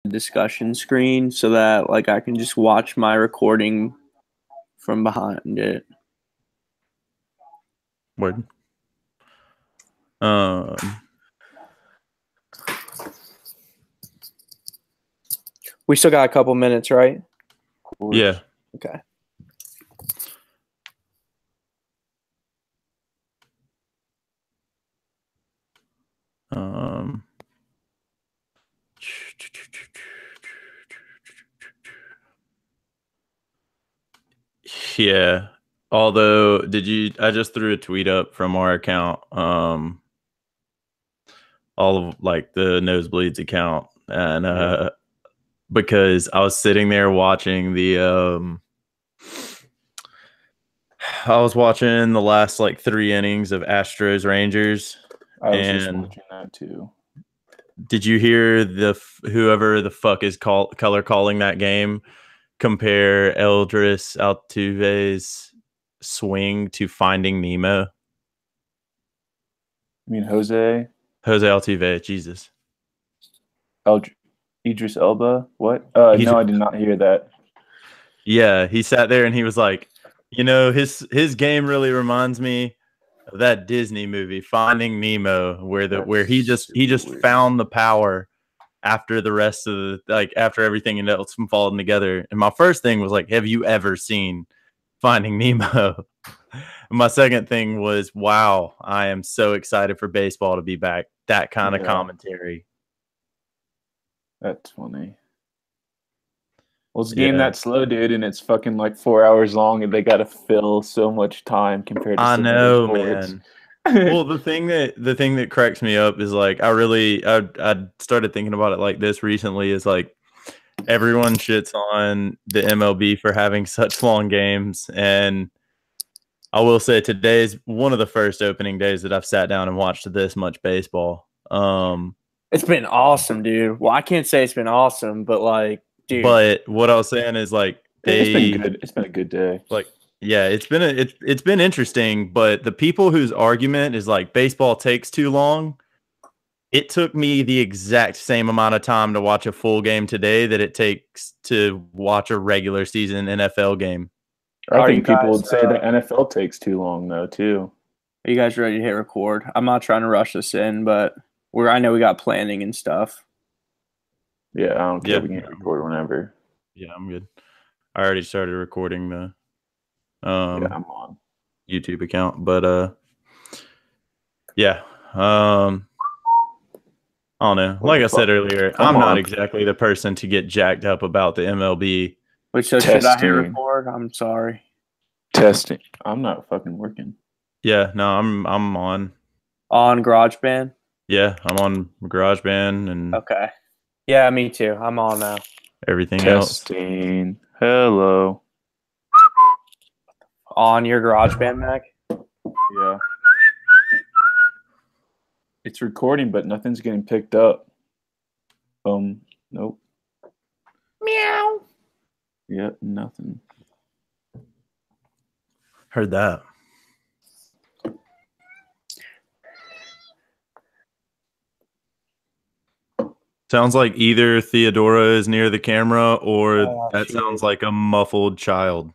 discussion screen so that like I can just watch my recording from behind it. Word. We still got a couple minutes, right? Yeah. Okay. Yeah. Although, I just threw a tweet up from our account, all of like the Nosebleeds account, and because I was sitting there watching I was watching the last like 3 innings of Astros Rangers. I was just watching that too. Did you hear whoever the fuck is color calling that game compare Eldris Altuve's swing to Finding Nemo? I mean Jose Altuve, Jesus. Idris Elba? What? No, I did not hear that. Yeah, he sat there and he was like, his game really reminds me of that Disney movie Finding Nemo, where he just found the power after the rest of after everything else from falling together. And my first thing was like, have you ever seen Finding Nemo? My second thing was, wow, I am so excited for baseball to be back. That kind of commentary. That's funny. Well, it's a game that slow, dude, and it's fucking like 4 hours long, and they got to fill so much time compared to. I know, man. Well, the thing that cracks me up is like I started thinking about it like this recently. Is like everyone shits on the MLB for having such long games, and I will say today is one of the first opening days that I've sat down and watched this much baseball. It's been awesome, dude. Well, I can't say it's been awesome, but like, dude. But what I was saying is like it's been good. It's been a good day. Like, yeah, it's been interesting. But the people whose argument is like baseball takes too long. It took me the exact same amount of time to watch a full game today that it takes to watch a regular season NFL game. I think people would say that NFL takes too long, though, too. Are you guys ready to hit record? I'm not trying to rush this in, but I know we got planning and stuff. Yeah, I don't care. We can record whenever. Yeah, I'm good. I already started recording the I'm on YouTube account, but yeah. I don't know. Like I said earlier, I'm not exactly the person to get jacked up about the MLB. Wait, so should I hit record? I'm sorry. Testing. I'm not fucking working. Yeah, no, I'm on. On GarageBand? Yeah, I'm on GarageBand and okay. Yeah, me too. I'm on now. Everything Testing. Else. Hello. On your GarageBand, Mac? Yeah. It's recording, but nothing's getting picked up. Nope. Meow. Yep, nothing. Heard that. Sounds like either Theodora is near the camera or that sounds like a muffled child.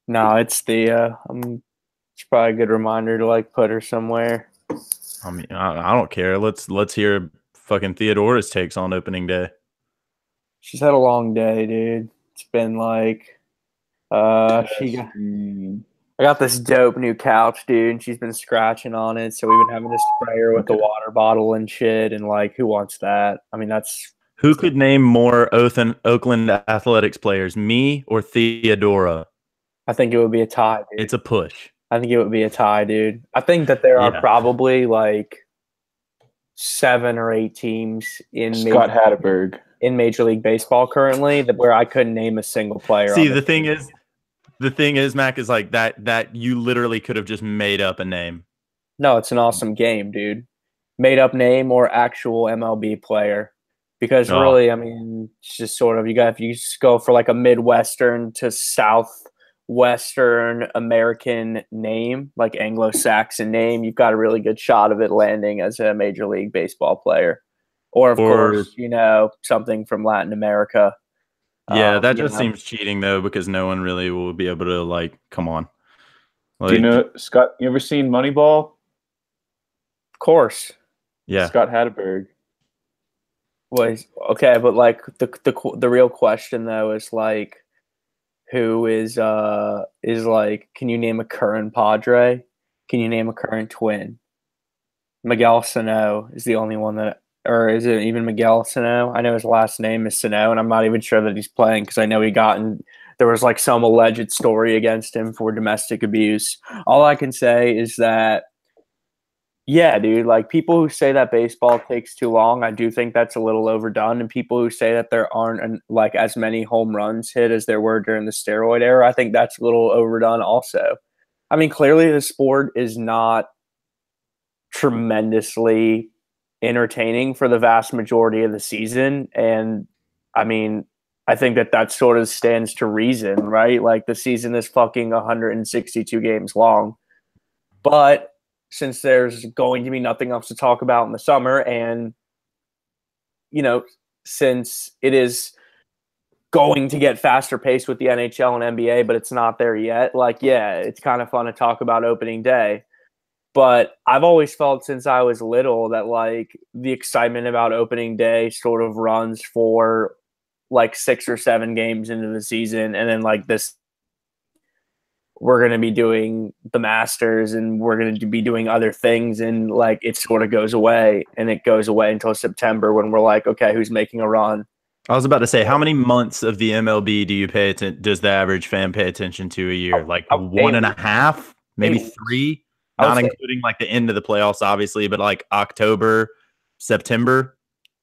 No, it's Thea. It's probably a good reminder to like put her somewhere. I mean, I don't care. Let's hear fucking Theodora's takes on opening day. She's had a long day, dude. It's been like, I got this dope new couch, dude, and she's been scratching on it. So we've been having to spray her with the water bottle and shit. And like, who wants that? I mean, who could name more Oakland Athletics players, me or Theodora? I think it would be a tie, dude. It's a push. I think it would be a tie, dude. I think that there are probably like 7 or 8 teams in Scott Hatteberg in Major League Baseball currently where I couldn't name a single player. See, the thing is, Mac, is like that you literally could have just made up a name. No, it's an awesome game, dude. Made up name or actual MLB player. Because really, I mean, it's just sort of if you just go for like a Midwestern to Southwestern American name, like Anglo-Saxon name, you've got a really good shot of it landing as a Major League Baseball player. Or, of Or course, something from Latin America. yeah, that just seems cheating though, because no one really will be able to like. Come on, Do you know Scott? You ever seen Moneyball? Of course. Yeah, Scott Hatterberg. Was okay, but like the real question though is like, who is like, can you name a current Padre? Can you name a current Twin? Miguel Sano is the only one that, or is it even Miguel Sano? I know his last name is Sano, and I'm not even sure that he's playing because I know there was like some alleged story against him for domestic abuse. All I can say is that, yeah, dude, like people who say that baseball takes too long, I do think that's a little overdone. And people who say that there aren't like as many home runs hit as there were during the steroid era, I think that's a little overdone also. I mean, clearly the sport is not tremendously entertaining for the vast majority of the season. And I mean, I think that sort of stands to reason, right? Like the season is fucking 162 games long. But since there's going to be nothing else to talk about in the summer, and since it is going to get faster paced with the NHL and NBA, but it's not there yet, like, yeah, it's kind of fun to talk about opening day. But I've always felt since I was little that like the excitement about opening day sort of runs for like 6 or 7 games into the season, and then like this, we're going to be doing the Masters and we're going to be doing other things, and like it sort of goes away, and it goes away until September when we're like, okay, who's making a run? I was about to say, how many months of the MLB does the average fan pay attention to a year? Like 1.5, maybe 3, not including like the end of the playoffs, obviously, but like October, September.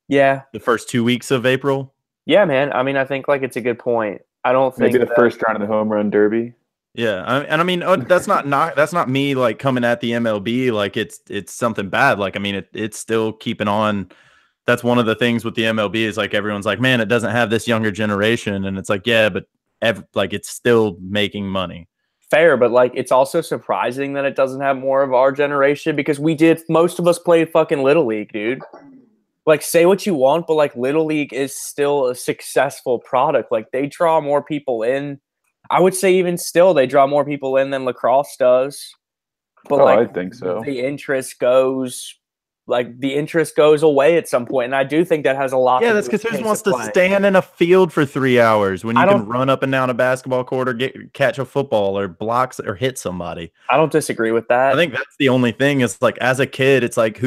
Yeah. The first 2 weeks of April. Yeah, man. I mean, I think like it's a good point. I don't think maybe the first round of the home run derby. Yeah, and I mean that's not me like coming at the MLB like it's something bad. Like I mean it's still keeping on. That's one of the things with the MLB is like everyone's like, man, it doesn't have this younger generation, and it's like, yeah, but like it's still making money. Fair, but like it's also surprising that it doesn't have more of our generation, because most of us played fucking Little League, dude. Like, say what you want, but like Little League is still a successful product. Like they draw more people in. I would say even still they draw more people in than lacrosse does. But I think so. The interest goes away at some point, and I do think that has a lot. Yeah, that's because who wants to stand in a field for 3 hours when you can run up and down a basketball court or catch a football or blocks or hit somebody? I don't disagree with that. I think that's the only thing is like as a kid, it's like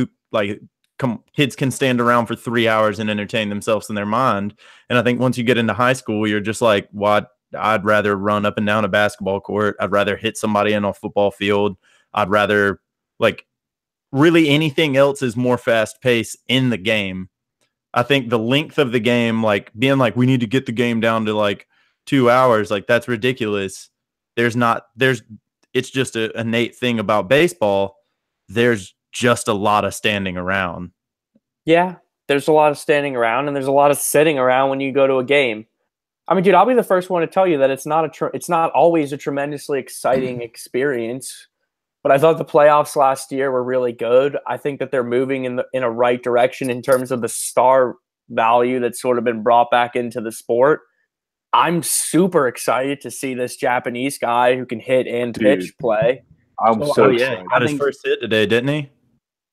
kids can stand around for 3 hours and entertain themselves in their mind. And I think once you get into high school, you're just like, what? I'd rather run up and down a basketball court. I'd rather hit somebody in a football field. I'd rather like really anything else is more fast paced in the game. I think the length of the game, like being like, we need to get the game down to like 2 hours. Like that's ridiculous. It's just an innate thing about baseball. There's just a lot of standing around. Yeah, there's a lot of standing around, and there's a lot of sitting around when you go to a game. I mean, dude, I'll be the first one to tell you that it's not always a tremendously exciting experience. But I thought the playoffs last year were really good. I think that they're moving in a right direction in terms of the star value that's sort of been brought back into the sport. I'm super excited to see this Japanese guy who can hit and pitch play. I'm so excited. He got his first hit today, didn't he?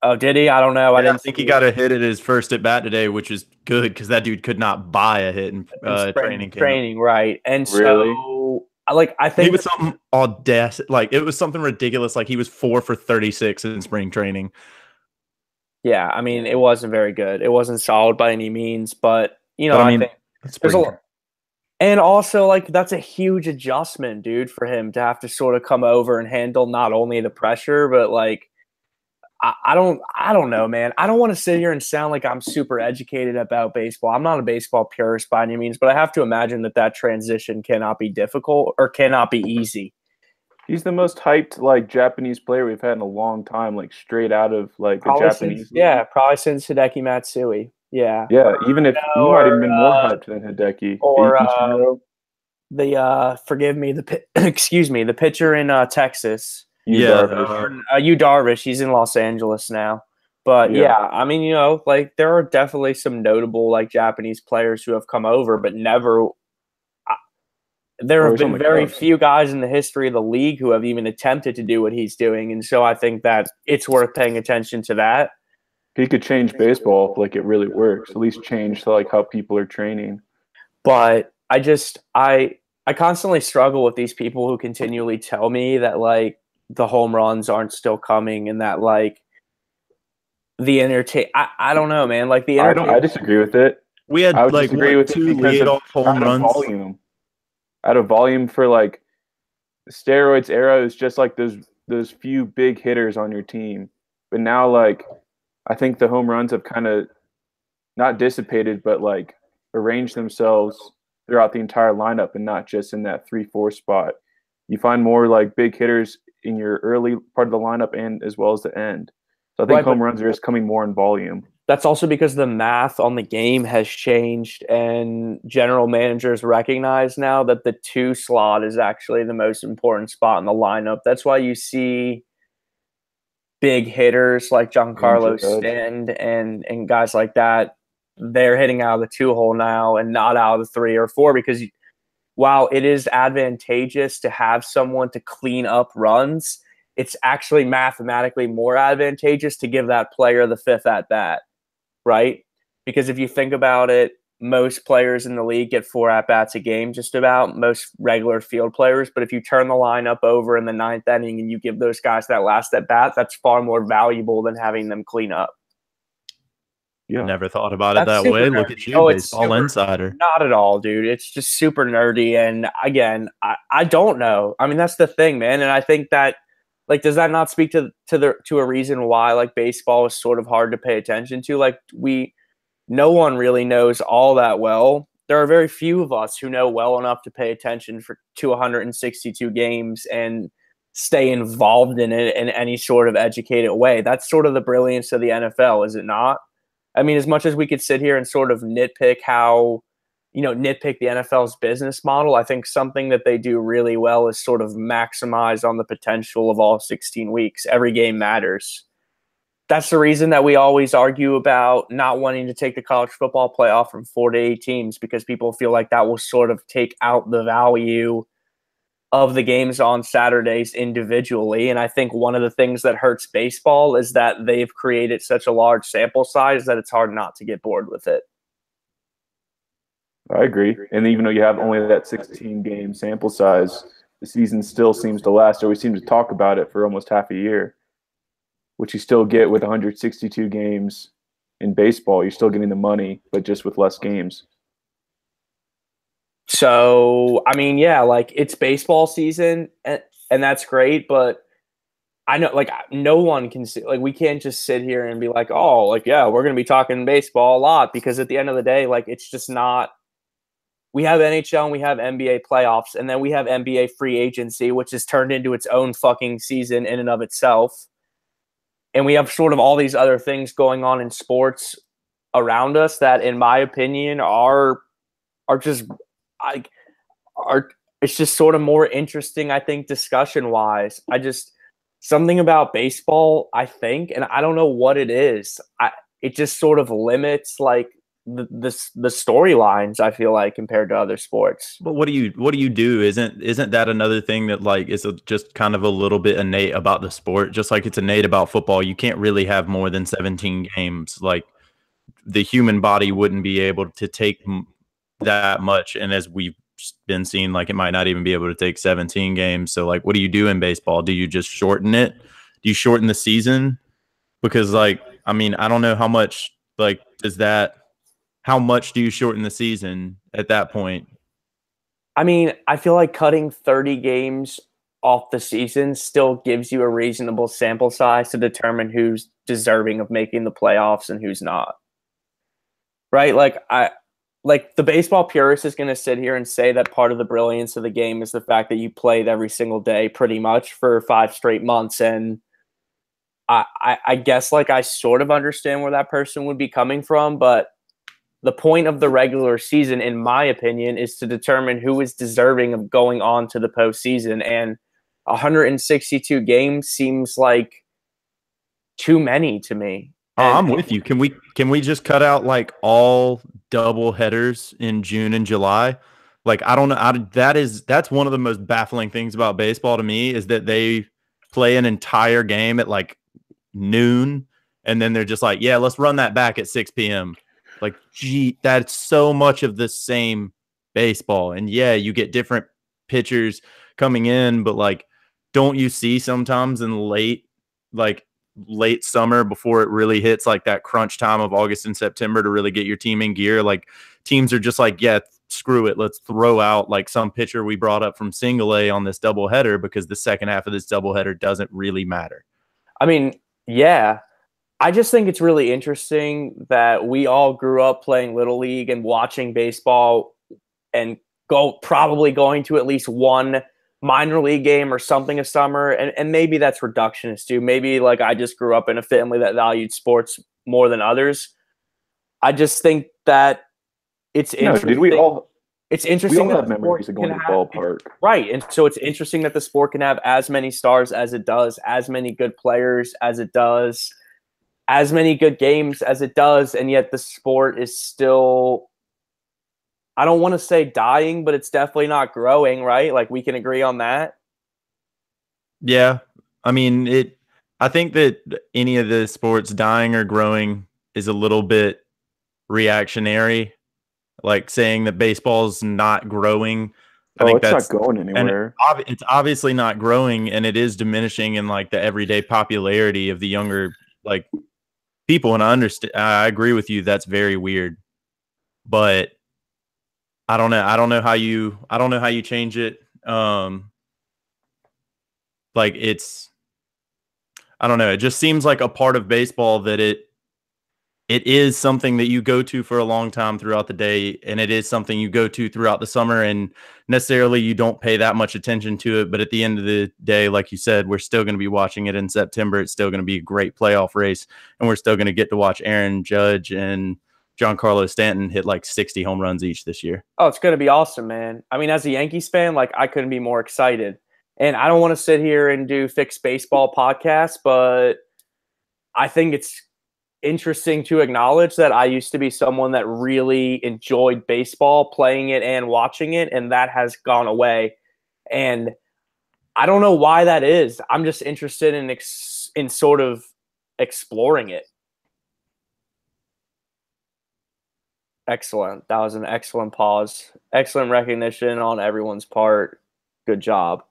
Oh, did he? I don't know. Yeah, I think he got a hit at his first at bat today, which is good because that dude could not buy a hit in training. Training, right? And really? So, like, I think it was something audacious. Like, it was something ridiculous. Like, he was 4 for 36 in spring training. Yeah, I mean, it wasn't very good. It wasn't solid by any means, but I think there's a lot. And also, like, that's a huge adjustment, dude, for him to have to sort of come over and handle not only the pressure, but like. I don't know, man. I don't want to sit here and sound like I'm super educated about baseball. I'm not a baseball purist by any means, but I have to imagine that transition cannot be difficult or cannot be easy. He's the most hyped like Japanese player we've had in a long time, like straight out of like a Japanese league. Yeah, probably since Hideki Matsui. Yeah. Yeah, even if he might have been more hyped than Hideki. Or forgive me, the pitcher in Texas. Yu Darvish. Yu Darvish. He's in Los Angeles now. But yeah, I mean, you know, like there are definitely some notable like Japanese players who have come over, but never. There have been very few guys in the history of the league who have even attempted to do what he's doing, and so I think that it's worth paying attention to that. He could change baseball if like it really works. At least change to like how people are training. But I constantly struggle with these people who continually tell me that like the home runs aren't still coming and that like the entertain. I don't know, man. Like the I disagree with it. We had I would like disagree with it two because leadoff home runs. Volume. Out of volume for like the steroids era is just like those few big hitters on your team. But now like I think the home runs have kind of not dissipated, but like arranged themselves throughout the entire lineup and not just in that 3-4 spot. You find more like big hitters in your early part of the lineup and as well as the end. So I think home runs are just coming more in volume. That's also because the math on the game has changed and general managers recognize now that the 2 slot is actually the most important spot in the lineup. That's why you see big hitters like Giancarlo Stanton and guys like that. They're hitting out of the 2 hole now and not out of the 3 or 4 because while it is advantageous to have someone to clean up runs, it's actually mathematically more advantageous to give that player the 5th at bat, right? Because if you think about it, most players in the league get 4 at-bats a game, just about, most regular field players. But if you turn the lineup over in the 9th inning and you give those guys that last at-bat, that's far more valuable than having them clean up. Yeah. Never thought about it that way. Look at you, baseball insider. Not at all, dude. It's just super nerdy. And again, I don't know. I mean, that's the thing, man. And I think that, like, does that not speak to a reason why like baseball is sort of hard to pay attention to? Like no one really knows all that well. There are very few of us who know well enough to pay attention to 162 games and stay involved in it in any sort of educated way. That's sort of the brilliance of the NFL, is it not? I mean, as much as we could sit here and sort of nitpick nitpick the NFL's business model, I think something that they do really well is sort of maximize on the potential of all 16 weeks. Every game matters. That's the reason that we always argue about not wanting to take the college football playoff from 4 to 8 teams, because people feel like that will sort of take out the value of the games on Saturdays individually. And I think one of the things that hurts baseball is that they've created such a large sample size that it's hard not to get bored with it. I agree. And even though you have only that 16-game sample size, the season still seems to last, or we seem to talk about it for almost half a year, which you still get with 162 games in baseball. You're still getting the money, but just with less games. So, I mean, yeah, like it's baseball season and that's great, but I know like no one can see, like we can't just sit here and be like, oh, like, yeah, we're going to be talking baseball a lot, because at the end of the day, like it's just not. We have NHL and we have NBA playoffs, and then we have NBA free agency, which has turned into its own fucking season in and of itself. And we have sort of all these other things going on in sports around us that, in my opinion, are just it's just sort of more interesting, I think, discussion wise. Something about baseball, I think, and I don't know what it is. It just sort of limits like the storylines, I feel like, compared to other sports. But what do you do? Isn't that another thing that like is just kind of a little bit innate about the sport? Just like it's innate about football, you can't really have more than 17 games. Like the human body wouldn't be able to take that much, and as we've been seeing, like it might not even be able to take 17 games. So like, what do you do in baseball? Do you just shorten it? Do you shorten the season? Because like, I mean, I don't know how much like how much do you shorten the season at that point? I mean, I feel like cutting 30 games off the season still gives you a reasonable sample size to determine who's deserving of making the playoffs and who's not. Right? Like the baseball purist is going to sit here and say that part of the brilliance of the game is the fact that you played every single day pretty much for 5 straight months. And I guess like I sort of understand where that person would be coming from, but the point of the regular season, in my opinion, is to determine who is deserving of going on to the postseason. And 162 games seems like too many to me. I'm with you. Can we just cut out like all double headers in June and July? Like I don't know. That's one of the most baffling things about baseball to me is that they play an entire game at like noon, and then they're just like, yeah, let's run that back at 6 p.m. Like, gee, that's so much of the same baseball. And yeah, you get different pitchers coming in, but like, don't you see sometimes in late summer before it really hits like that crunch time of August and September to really get your team in gear? Like teams are just like, yeah, screw it. Let's throw out like some pitcher we brought up from single A on this doubleheader because the second half of this doubleheader doesn't really matter. I mean, yeah. I just think it's really interesting that we all grew up playing Little League and watching baseball and probably going to at least one minor league game or something a summer. And maybe that's reductionist too. Maybe like I just grew up in a family that valued sports more than others. I just think that it's interesting. It's interesting we all have memories of going to the ballpark. Right. And so it's interesting that the sport can have as many stars as it does, as many good players as it does, as many good games as it does, and yet the sport is still, I don't want to say dying, but it's definitely not growing, right? Like we can agree on that. Yeah. I mean, I think that any of the sports dying or growing is a little bit reactionary. Like saying that baseball's not growing. I think it's not going anywhere. It's obviously not growing, and it is diminishing in like the everyday popularity of the younger like people. And I agree with you. That's very weird, but I don't know. I don't know how you change it. Like I don't know. It just seems like a part of baseball that it is something that you go to for a long time throughout the day, and it is something you go to throughout the summer, and necessarily you don't pay that much attention to it. But at the end of the day, like you said, we're still going to be watching it in September. It's still going to be a great playoff race, and we're still going to get to watch Aaron Judge and Giancarlo Stanton hit like 60 home runs each this year. Oh, it's going to be awesome, man. I mean, as a Yankees fan, like I couldn't be more excited. And I don't want to sit here and do fixed baseball podcasts, but I think it's interesting to acknowledge that I used to be someone that really enjoyed baseball, playing it and watching it, and that has gone away. And I don't know why that is. I'm just interested in sort of exploring it. Excellent. That was an excellent pause. Excellent recognition on everyone's part. Good job.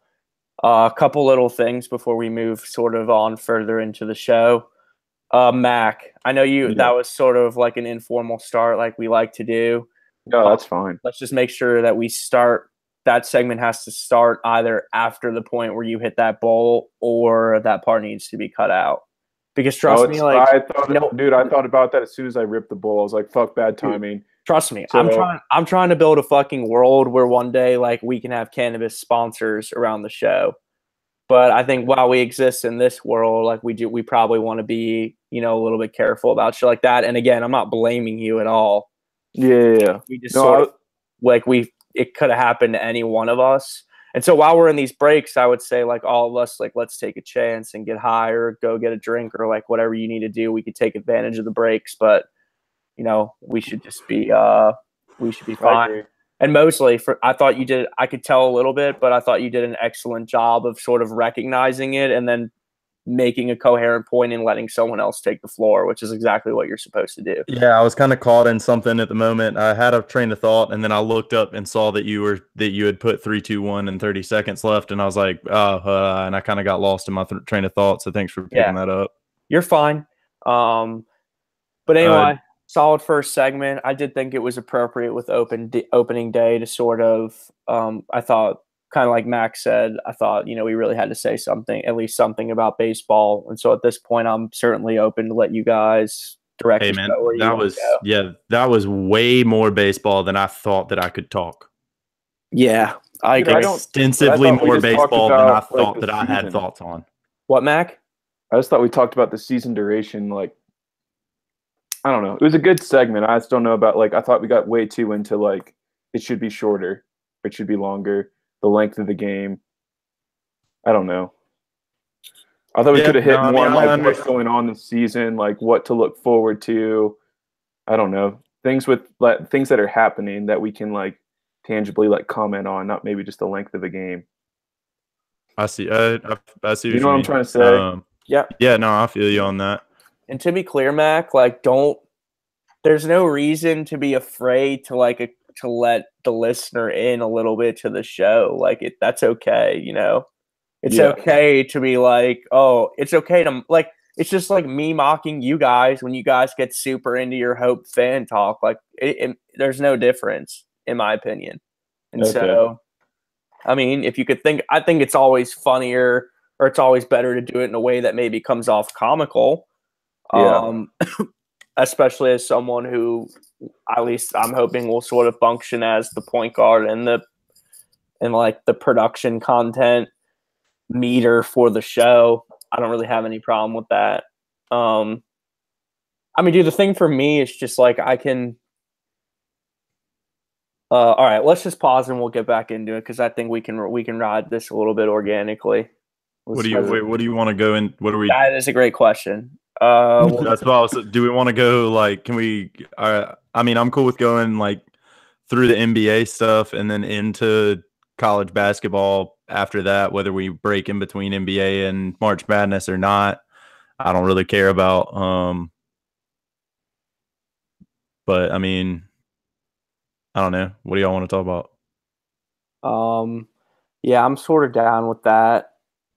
A couple little things before we move sort of on further into the show. Mac, I know that was sort of like an informal start like we like to do. No, that's fine. Let's just make sure that that segment has to start either after the point where you hit that ball or that part needs to be cut out. Because trust me, like I thought about that as soon as I ripped the ball. I was like, fuck bad timing. Trust me, I'm trying to build a fucking world where one day like we can have cannabis sponsors around the show. But I think while we exist in this world, like we probably want to be, a little bit careful about shit like that. And again, I'm not blaming you at all. Yeah. We just it could have happened to any one of us. And so while we're in these breaks, I would say like all of us, like, let's take a chance and get high or go get a drink or like whatever you need to do. We could take advantage of the breaks, but we should just be, fine. And mostly I could tell a little bit, but I thought you did an excellent job of sort of recognizing it and then making a coherent point and letting someone else take the floor, which is exactly what you're supposed to do. Yeah, I was kind of caught in something at the moment. I had a train of thought, and then I looked up and saw that you had put 3, 2, 1 and 30 seconds left, and I was like, and I kind of got lost in my train of thought. So thanks for picking that up. You're fine. But anyway, solid first segment. I did think it was appropriate with opening day to sort of. I thought, kind of like Max said, I thought, we really had to say something, at least something about baseball. And so at this point, I'm certainly open to let you guys direct. Hey, man, that was way more baseball than I thought that I could talk. Yeah. Extensively more baseball than I thought that I had thoughts on. What, Mac? I just thought we talked about the season duration. Like, I don't know. It was a good segment. I just don't know about, I thought we got way too into, it should be shorter. It should be longer. The length of the game. I don't know. I thought we could have hit I more mean, on I like what's understand. going on this season, like what to look forward to. I don't know, things things that are happening that we can like tangibly like comment on, not maybe just the length of a game. I see. I see You what know you what I'm mean. trying to say? Yeah. Yeah, no, I feel you on that. And to be clear, Mac, like there's no reason to be afraid to to let the listener in a little bit to the show. Like that's okay, you know. It's okay to be like, oh, it's okay to like. It's just like me mocking you guys when you guys get super into your Hope fan talk. Like, there's no difference in my opinion. And so, I mean, if you could think, I think it's always funnier or it's always better to do it in a way that maybe comes off comical. Yeah. Especially as someone who, at least I'm hoping, will sort of function as the point guard and like the production content meter for the show. I don't really have any problem with that. I mean, dude, the thing for me is just like I can. All right, let's just pause and we'll get back into it because I think we can ride this a little bit organically. What do you want to go in? What are we? That is a great question. That's what I was. Do we want to go like? Can we? I mean, I'm cool with going like through the NBA stuff and then into college basketball after that. Whether we break in between NBA and March Madness or not, I don't really care about. But I mean, I don't know. What do y'all want to talk about? Yeah, I'm sort of down with that.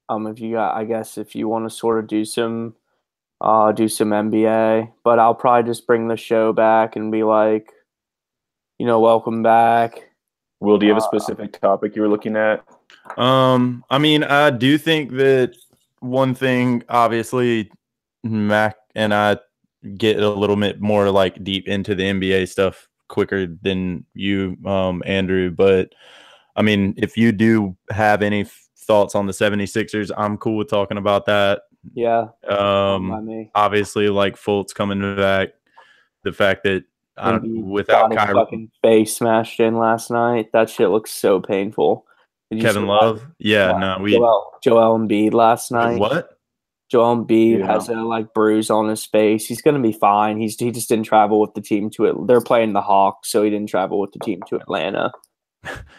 If you got, I guess, if you want to sort of do some NBA, but I'll probably just bring the show back and be like, you know, welcome back. Will, do you have a specific topic you were looking at? I mean, I do think that one thing, obviously, Mac and I get a little bit more like deep into the NBA stuff quicker than you, Andrew. But I mean, if you do have any thoughts on the 76ers, I'm cool with talking about that. Yeah. Obviously, like Fultz coming back, the fact that without got his fucking face smashed in last night. That shit looks so painful. Kevin Love, Joel Embiid last night. Wait, what? Joel Embiid has a like bruise on his face. He's gonna be fine. He just didn't travel with the team to it. They're playing the Hawks, so he didn't travel with the team to Atlanta.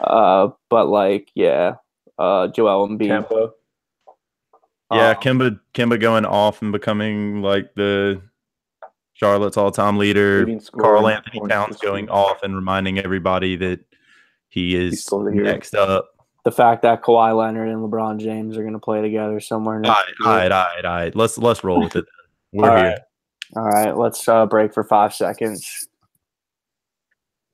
But like, yeah, Joel Embiid. Kemba. Yeah, Kemba going off and becoming like the Charlotte's all-time leader. Karl Anthony Towns going off and reminding everybody that he's next up. The fact that Kawhi Leonard and LeBron James are going to play together somewhere next year. All right. Let's roll with it. We're here. All right, let's break for 5 seconds.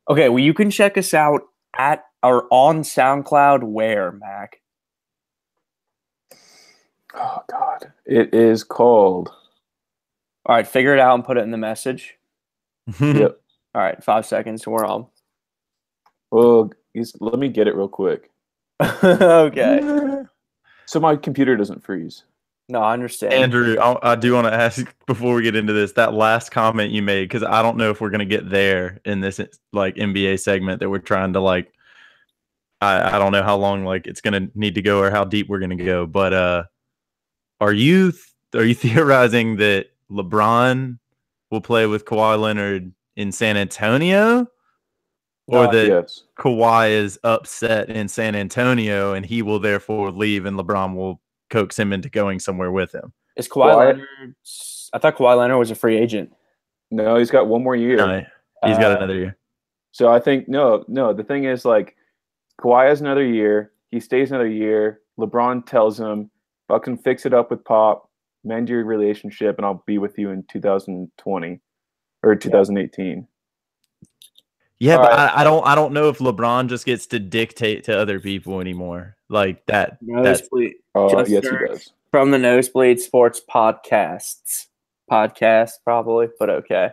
Okay, well, you can check us out at or on SoundCloud. Where, Mac? Oh God, it is called. All right, figure it out and put it in the message. Yep. All right, 5 seconds. We're on. Well, let me get it real quick. Okay. So my computer doesn't freeze. No, I understand. Andrew, I do want to ask before we get into this, that last comment you made, because I don't know if we're going to get there in this like NBA segment that we're trying to like, I don't know how long like it's going to need to go or how deep we're going to go. But are you theorizing that LeBron will play with Kawhi Leonard in San Antonio? Or that Kawhi is upset in San Antonio and he will therefore leave and LeBron will coax him into going somewhere with him? Is Kawhi Leonard? I thought Kawhi Leonard was a free agent. No, he's got one more year. No, he's got another year. So I think no. The thing is, like, Kawhi has another year. He stays another year. LeBron tells him, "Fucking fix it up with Pop, mend your relationship, and I'll be with you in 2020 or 2018." Yeah, but I don't know if LeBron just gets to dictate to other people anymore. Like that. Nosebleed. Oh, yes, he does. From the Nosebleed Sports Podcast, probably, but okay.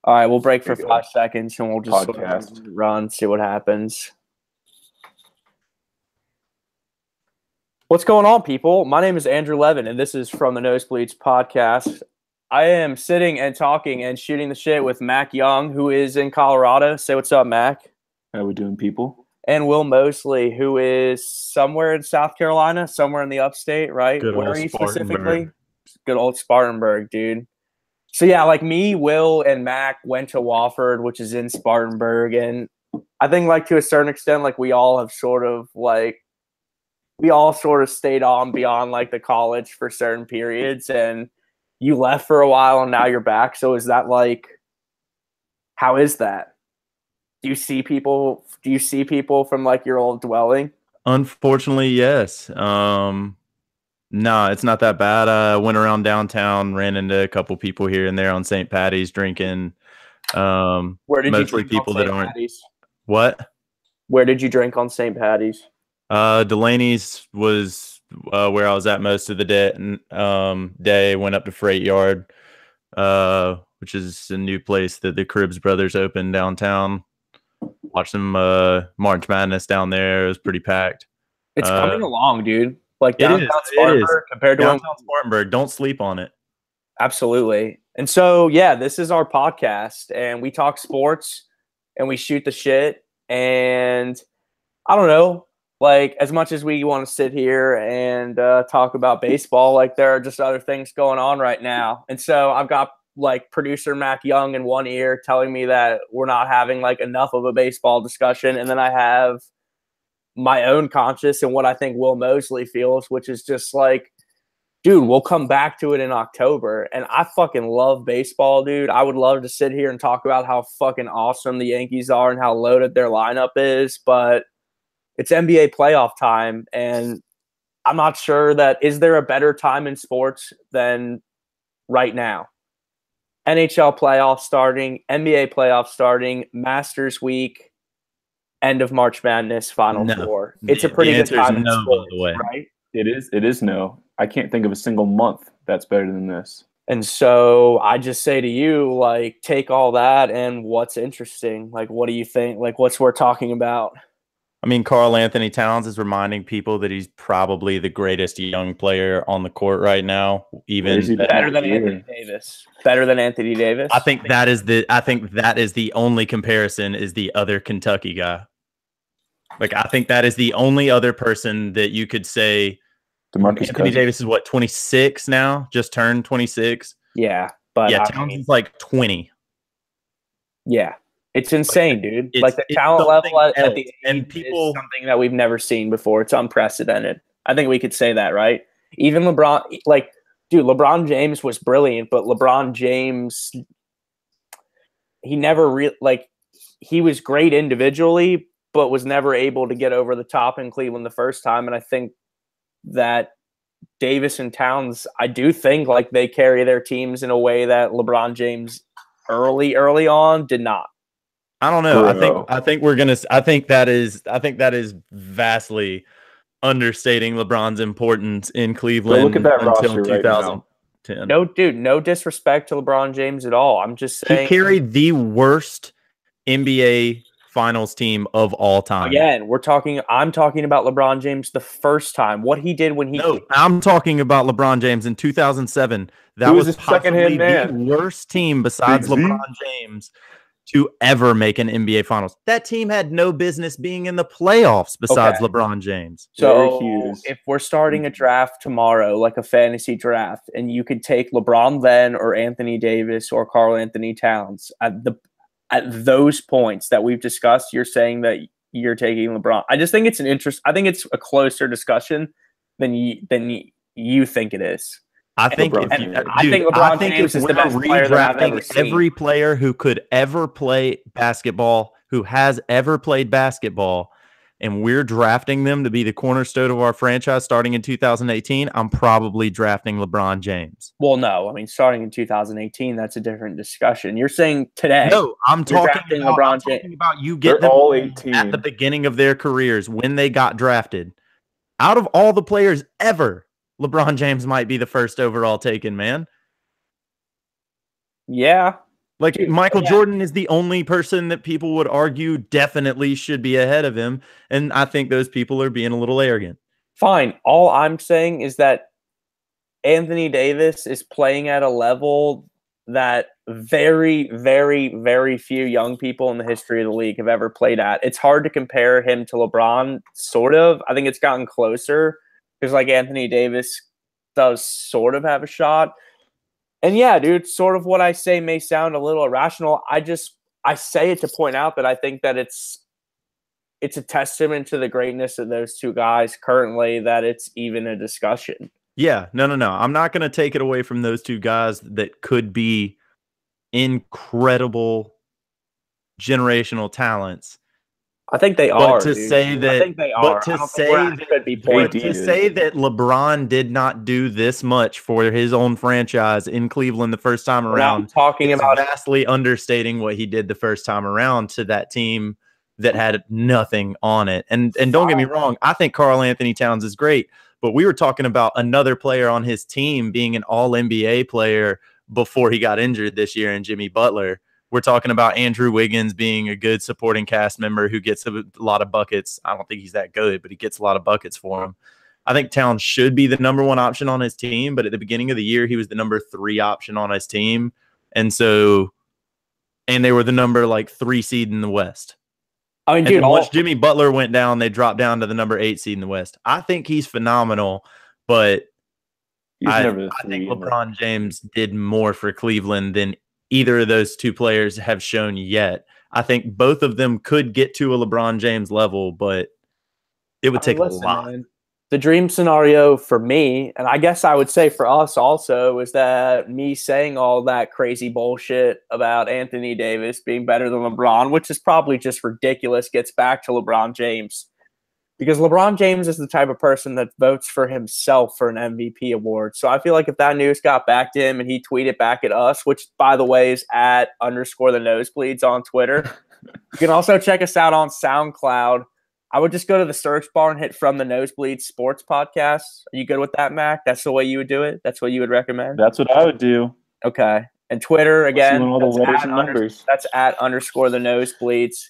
All right, we'll break for 5 seconds and we'll just sort of run, see what happens. What's going on, people? My name is Andrew Levin, and this is from the Nosebleeds Podcast. I am sitting and talking and shooting the shit with Mac Young, who is in Colorado. Say what's up, Mac. How we doing, people? and Will Mosley, who is somewhere in South Carolina, somewhere in the upstate, right? Good Where old are you Spartanburg. specifically? Good old Spartanburg, dude. So yeah, like me, Will, and Mac went to Wofford, which is in Spartanburg, and I think like to a certain extent, like we all sort of stayed on beyond like the college for certain periods, and you left for a while and now you're back. So is that like, how is that? Do you see people from like your old dwelling? Unfortunately, yes. No, it's not that bad. I went around downtown, ran into a couple people here and there on St. Patty's drinking. Where did you Mostly drink people on that St. aren't. Patty's? What? Where did you drink on St. Patty's? Delaney's was where I was at most of the day. Went up to Freight Yard, which is a new place that the Cribbs brothers opened downtown. Watched some March Madness down there. It was pretty packed. It's coming along, dude. Like It is. downtown Spartanburg compared to Downtown Spartanburg. Don't sleep on it. Absolutely. And so, yeah, this is our podcast, and we talk sports and we shoot the shit. And I don't know, like as much as we want to sit here and talk about baseball, like there are just other things going on right now. And so I've got like producer Mac Young in one ear telling me that we're not having like enough of a baseball discussion. And then I have my own conscience and what I think Will Mosley feels, which is just like, dude, we'll come back to it in October. And I fucking love baseball, dude. I would love to sit here and talk about how fucking awesome the Yankees are and how loaded their lineup is, but it's NBA playoff time. And I'm not sure that, is there a better time in sports than right now? NHL playoffs starting, NBA playoffs starting, Masters week, end of March Madness, Final Four. It's a pretty good time in sports, right? It is no. I can't think of a single month that's better than this. And so I just say to you, like, take all that and what's interesting. Like, what do you think? Like, what's worth talking about? I mean, Karl Anthony Towns is reminding people that he's probably the greatest young player on the court right now. Even better than Anthony Davis. Better than Anthony Davis. I think that is the only comparison is the other Kentucky guy. Like, I think that is the only other person that you could say. Anthony Davis is what, 26 now? Just turned 26. Yeah, but yeah, Towns is like 20. Yeah, it's insane, dude. Like the talent level at the end is something that we've never seen before. It's unprecedented. I think we could say that, right? Even LeBron, like, dude, LeBron James was brilliant, but LeBron James, he never he was great individually, but was never able to get over the top in Cleveland the first time. And I think that Davis and Towns, I do think like they carry their teams in a way that LeBron James early on did not. I don't know. I think that is vastly understating LeBron's importance in Cleveland. Look at that until roster 2010. Right now. No disrespect to LeBron James at all. I'm just saying he carried the worst NBA Finals team of all time. Again, I'm talking about LeBron James the first time. What he did when he I'm talking about LeBron James in 2007. That was possibly the worst team besides LeBron James to ever make an NBA Finals. That team had no business being in the playoffs besides LeBron James. So if we're starting a draft tomorrow, like a fantasy draft, and you could take LeBron then or Anthony Davis or Karl Anthony Towns at those points that we've discussed, you're saying that you're taking LeBron. I just think it's I think it's a closer discussion than you think it is. I think LeBron James is the best player that I've ever seen. Every player who could ever play basketball, who has ever played basketball, and we're drafting them to be the cornerstone of our franchise starting in 2018, I'm probably drafting LeBron James. Well, no. I mean, starting in 2018, that's a different discussion. You're saying today. No, I'm talking about you get them all 18 at the beginning of their careers when they got drafted. Out of all the players ever, LeBron James might be the first overall taken, man. Yeah. Like, Michael Jordan is the only person that people would argue definitely should be ahead of him. And I think those people are being a little arrogant. Fine. All I'm saying is that Anthony Davis is playing at a level that very, very, very few young people in the history of the league have ever played at. It's hard to compare him to LeBron, sort of. I think it's gotten closer because, like, Anthony Davis does sort of have a shot. And yeah, dude, sort of what I say may sound a little irrational. I say it to point out that I think that it's a testament to the greatness of those two guys currently that it's even a discussion. Yeah, no. I'm not going to take it away from those two guys that could be incredible generational talents. I think they But are. to Dude. say that, I think they are. but to I don't say think we're that, could be but pointing. to say that LeBron did not do this much for his own franchise in Cleveland the first time around, talking is about vastly understating what he did the first time around to that team that had nothing on it. And don't get me wrong, I think Karl Anthony Towns is great, but we were talking about another player on his team being an All NBA player before he got injured this year, and Jimmy Butler. We're talking about Andrew Wiggins being a good supporting cast member who gets a lot of buckets. I don't think he's that good, but he gets a lot of buckets for him. I think Towns should be the number one option on his team, but at the beginning of the year, he was the number 3 option on his team. And they were the number 3 seed in the West. I mean, dude, once Jimmy Butler went down, they dropped down to the number 8 seed in the West. I think he's phenomenal, but I think LeBron James did more for Cleveland than either of those two players have shown yet. I think both of them could get to a LeBron James level, but it would take a lot. Man. The dream scenario for me, and I guess I would say for us also, is that me saying all that crazy bullshit about Anthony Davis being better than LeBron, which is probably just ridiculous, gets back to LeBron James. Because LeBron James is the type of person that votes for himself for an MVP award. So I feel like if that news got back to him and he tweeted back at us, which, by the way, is at _ the nosebleeds on Twitter. You can also check us out on SoundCloud. I would just go to the search bar and hit From the Nosebleeds Sports Podcast. Are you good with that, Mac? That's the way you would do it? That's what you would recommend? That's what I would do. Okay. And Twitter, again, all the letters and numbers. That's at _ the nosebleeds.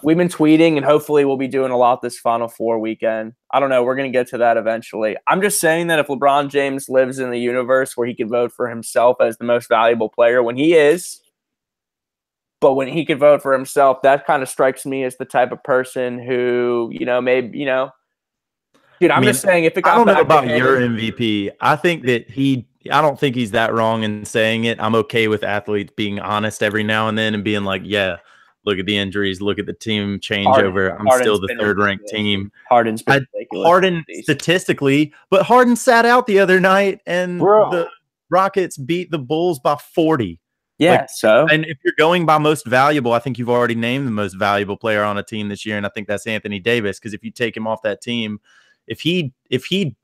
We've been tweeting, and hopefully we'll be doing a lot this Final Four weekend. I don't know. We're going to get to that eventually. I'm just saying that if LeBron James lives in the universe where he could vote for himself as the most valuable player, when he is, but when he could vote for himself, that kind of strikes me as the type of person who, maybe, dude, I'm just saying if it got I don't know about him, your MVP. I think that I don't think he's that wrong in saying it. I'm okay with athletes being honest every now and then and being like, yeah, look at the injuries. Look at the team changeover. I'm still the third-ranked team. Harden's been ridiculous. Harden statistically, but Harden sat out the other night, and the Rockets beat the Bulls by 40. Yeah, and if you're going by most valuable, I think you've already named the most valuable player on a team this year, and I think that's Anthony Davis. Because if you take him off that team, if he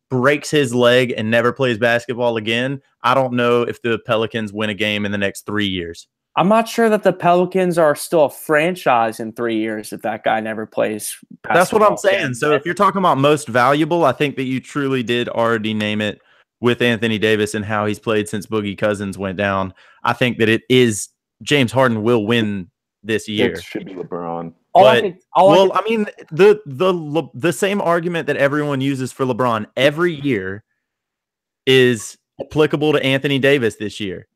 breaks his leg and never plays basketball again, I don't know if the Pelicans win a game in the next 3 years. I'm not sure that the Pelicans are still a franchise in 3 years if that guy never plays basketball. That's what I'm saying. So if you're talking about most valuable, I think that you truly did already name it with Anthony Davis and how he's played since Boogie Cousins went down. I think that it is James Harden will win this year. It should be LeBron. I mean, the same argument that everyone uses for LeBron every year is applicable to Anthony Davis this year.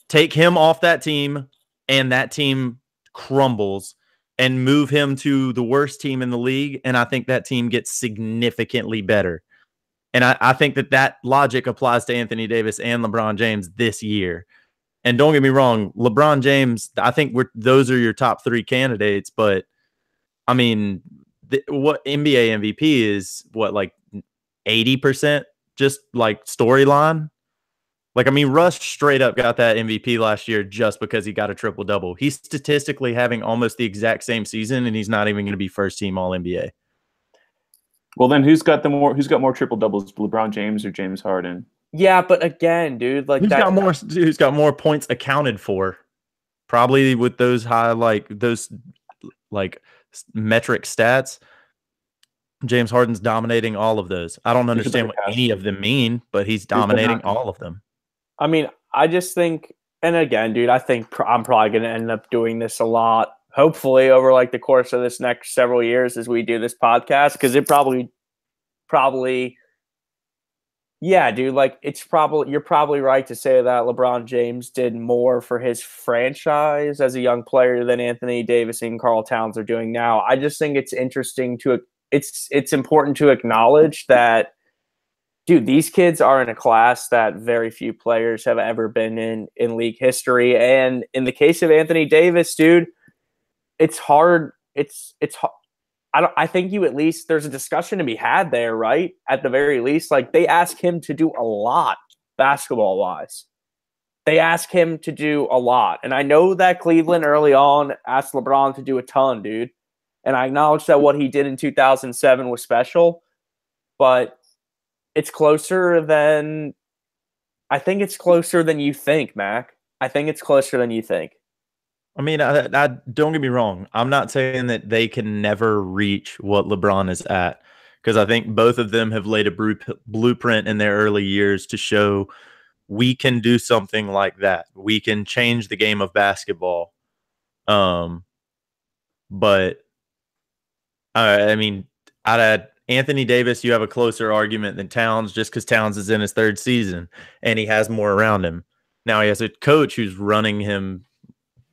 Take him off that team, and that team crumbles, and move him to the worst team in the league, and I think that team gets significantly better. And I think that logic applies to Anthony Davis and LeBron James this year. And don't get me wrong, LeBron James, I think those are your top 3 candidates, but I mean, what NBA MVP is, 80% just storyline? Russ straight up got that MVP last year just because he got a triple-double. He's statistically having almost the exact same season, and he's not even going to be first-team All-NBA. Well, then who's got more triple-doubles, LeBron James or James Harden? Yeah, but again, dude, who's got more points accounted for? Probably with those high metric stats. James Harden's dominating all of those. I don't understand what any of them mean, but he's dominating all of them. I mean, I just think, and again, dude, I think I'm probably going to end up doing this a lot, hopefully over the course of this next several years as we do this podcast, because it probably Yeah, dude, like you're probably right to say that LeBron James did more for his franchise as a young player than Anthony Davis and Karl Towns are doing now. I just think it's interesting it's important to acknowledge that, dude, these kids are in a class that very few players have ever been in league history. And in the case of Anthony Davis, dude, it's hard. It's I think you at least there's a discussion to be had there, right? At the very least, like they ask him to do a lot basketball wise. They ask him to do a lot. And I know that Cleveland early on asked LeBron to do a ton, dude. And I acknowledge that what he did in 2007 was special, but it's closer than I think it's closer than you think, Mac. I think it's closer than you think. I mean, I don't get me wrong. I'm not saying that they can never reach what LeBron is at, because I think both of them have laid a blueprint in their early years to show we can do something like that. We can change the game of basketball. But I mean, out of Anthony Davis, you have a closer argument than Towns, just because Towns is in his third season and he has more around him. Now he has a coach who's running him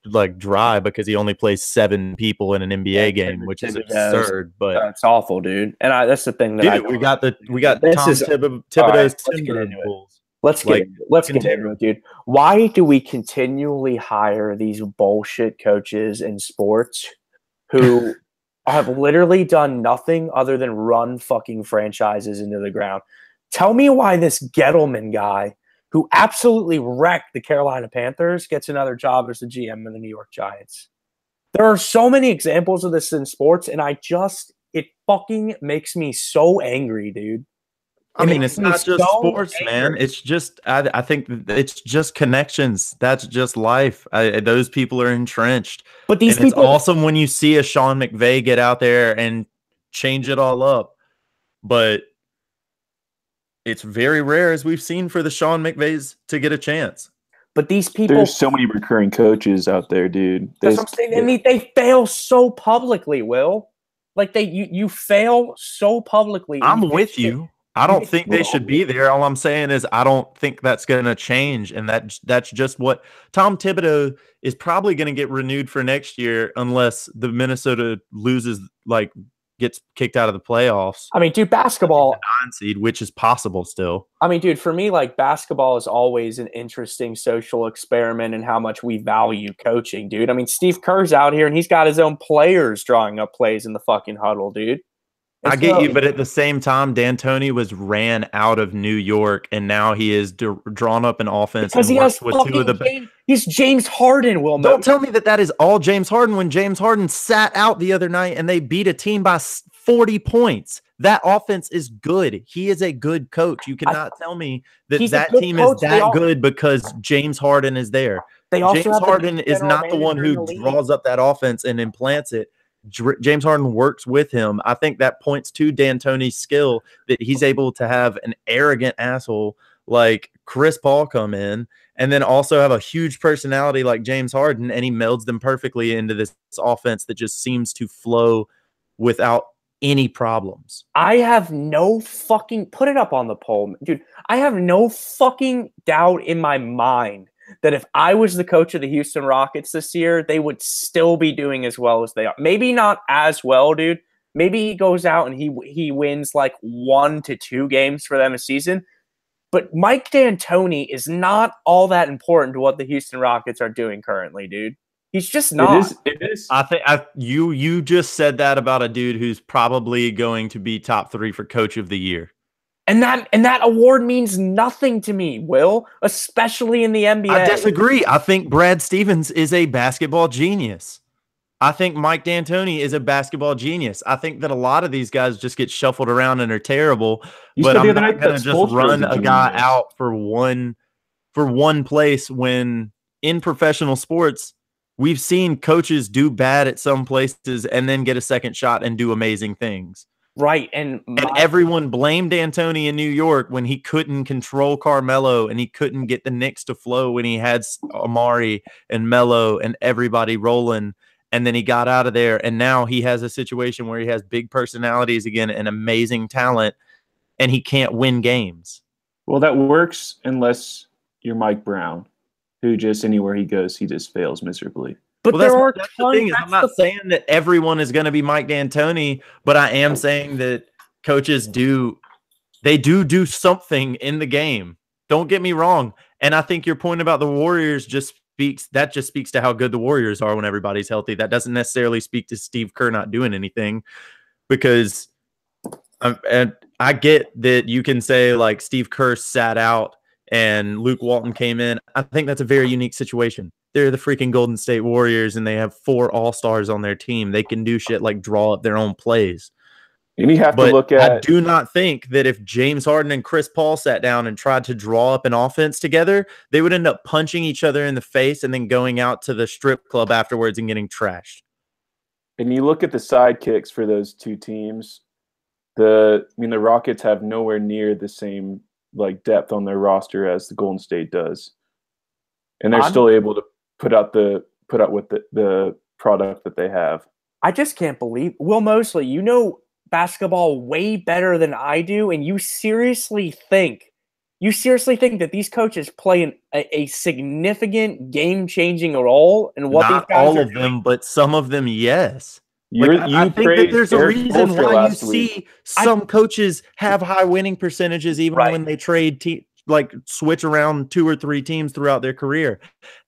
like dry because he only plays 7 people in an NBA game, which is absurd. But it's awful, dude. And that's the thing that we got Tom Thibodeau's Timberwolves. Let's get into it, dude. Why do we continually hire these bullshit coaches in sports who have literally done nothing other than run fucking franchises into the ground? Tell me why this Gettleman guy, who absolutely wrecked the Carolina Panthers, gets another job as the GM of the New York Giants. There are so many examples of this in sports, and it fucking makes me so angry, dude. I mean, it's not just sports, man. It's just, I think it's just connections. That's just life. Those people are entrenched. But these people, it's awesome when you see a Sean McVay get out there and change it all up. But it's very rare, as we've seen, for the Sean McVays to get a chance. But these people, there's so many recurring coaches out there, dude. That's what I'm saying. And they fail so publicly, Will. Like you fail so publicly. I'm with you. I don't think they should be there. All I'm saying is I don't think that's going to change, and that's just what Tom Thibodeau is probably going to get renewed for next year unless the Minnesota loses, like gets kicked out of the playoffs. I mean, dude, basketball 9 seed, which is possible still. I mean, dude, for me, like basketball is always an interesting social experiment in how much we value coaching, dude. I mean, Steve Kerr's out here and he's got his own players drawing up plays in the fucking huddle, dude. I get you, but at the same time, D'Antoni was ran out of New York, and now he is drawn up an offense because and he has with 2 of the he's James Harden. Will don't tell me that is all James Harden. When James Harden sat out the other night and they beat a team by 40 points, that offense is good. He is a good coach. You cannot tell me that team is that good because James Harden is there. James Harden is not the one who draws up that offense and implants it. James Harden works with him. I think that points to D'Antoni's skill, that he's able to have an arrogant asshole like Chris Paul come in and then also have a huge personality like James Harden, and he melds them perfectly into this offense that just seems to flow without any problems. I have no fucking put it up on the poll, dude. I have no fucking doubt in my mind that if I was the coach of the Houston Rockets this year, they would still be doing as well as they are. Maybe not as well, dude. Maybe he goes out and he wins like 1 to 2 games for them a season. But Mike D'Antoni is not all that important to what the Houston Rockets are doing currently, dude. He's just not. It is. I think you just said that about a dude who's probably going to be top 3 for Coach of the Year. And that award means nothing to me, Will, especially in the NBA. I disagree. I think Brad Stevens is a basketball genius. I think Mike D'Antoni is a basketball genius. I think that a lot of these guys just get shuffled around and are terrible. But I'm not going to just run a guy out for one place when in professional sports, we've seen coaches do bad at some places and then get a second shot and do amazing things. Right, and everyone blamed D'Antoni in New York when he couldn't control Carmelo and he couldn't get the Knicks to flow when he had Amari and Melo and everybody rolling, and then he got out of there, and now he has a situation where he has big personalities again and amazing talent, and he can't win games. Well, that works unless you're Mike Brown, who just anywhere he goes, he just fails miserably. But Well, there are that's the tons. thing is I'm not saying that everyone is going to be Mike D'Antoni, but I am saying that coaches do something in the game. Don't get me wrong. And I think your point about the Warriors just speaks to how good the Warriors are when everybody's healthy. That doesn't necessarily speak to Steve Kerr not doing anything, because and I get that you can say like Steve Kerr sat out and Luke Walton came in. I think that's a very unique situation. They're the freaking Golden State Warriors and they have 4 all-stars on their team. They can do shit like draw up their own plays. And you have to look at. I do not think that if James Harden and Chris Paul sat down and tried to draw up an offense together, they would end up punching each other in the face and then going out to the strip club afterwards and getting trashed. And you look at the sidekicks for those two teams. The Rockets have nowhere near the same like depth on their roster as the Golden State does, and they're still able to put out with the product that they have. I just can't believe Will Mosley. You know basketball way better than I do, and you seriously think that these coaches play a significant game-changing role in what Not these guys all are of doing? them, but some of them, yes. I think that there's a reason why you see some coaches have high winning percentages even when they switch around 2 or 3 teams throughout their career,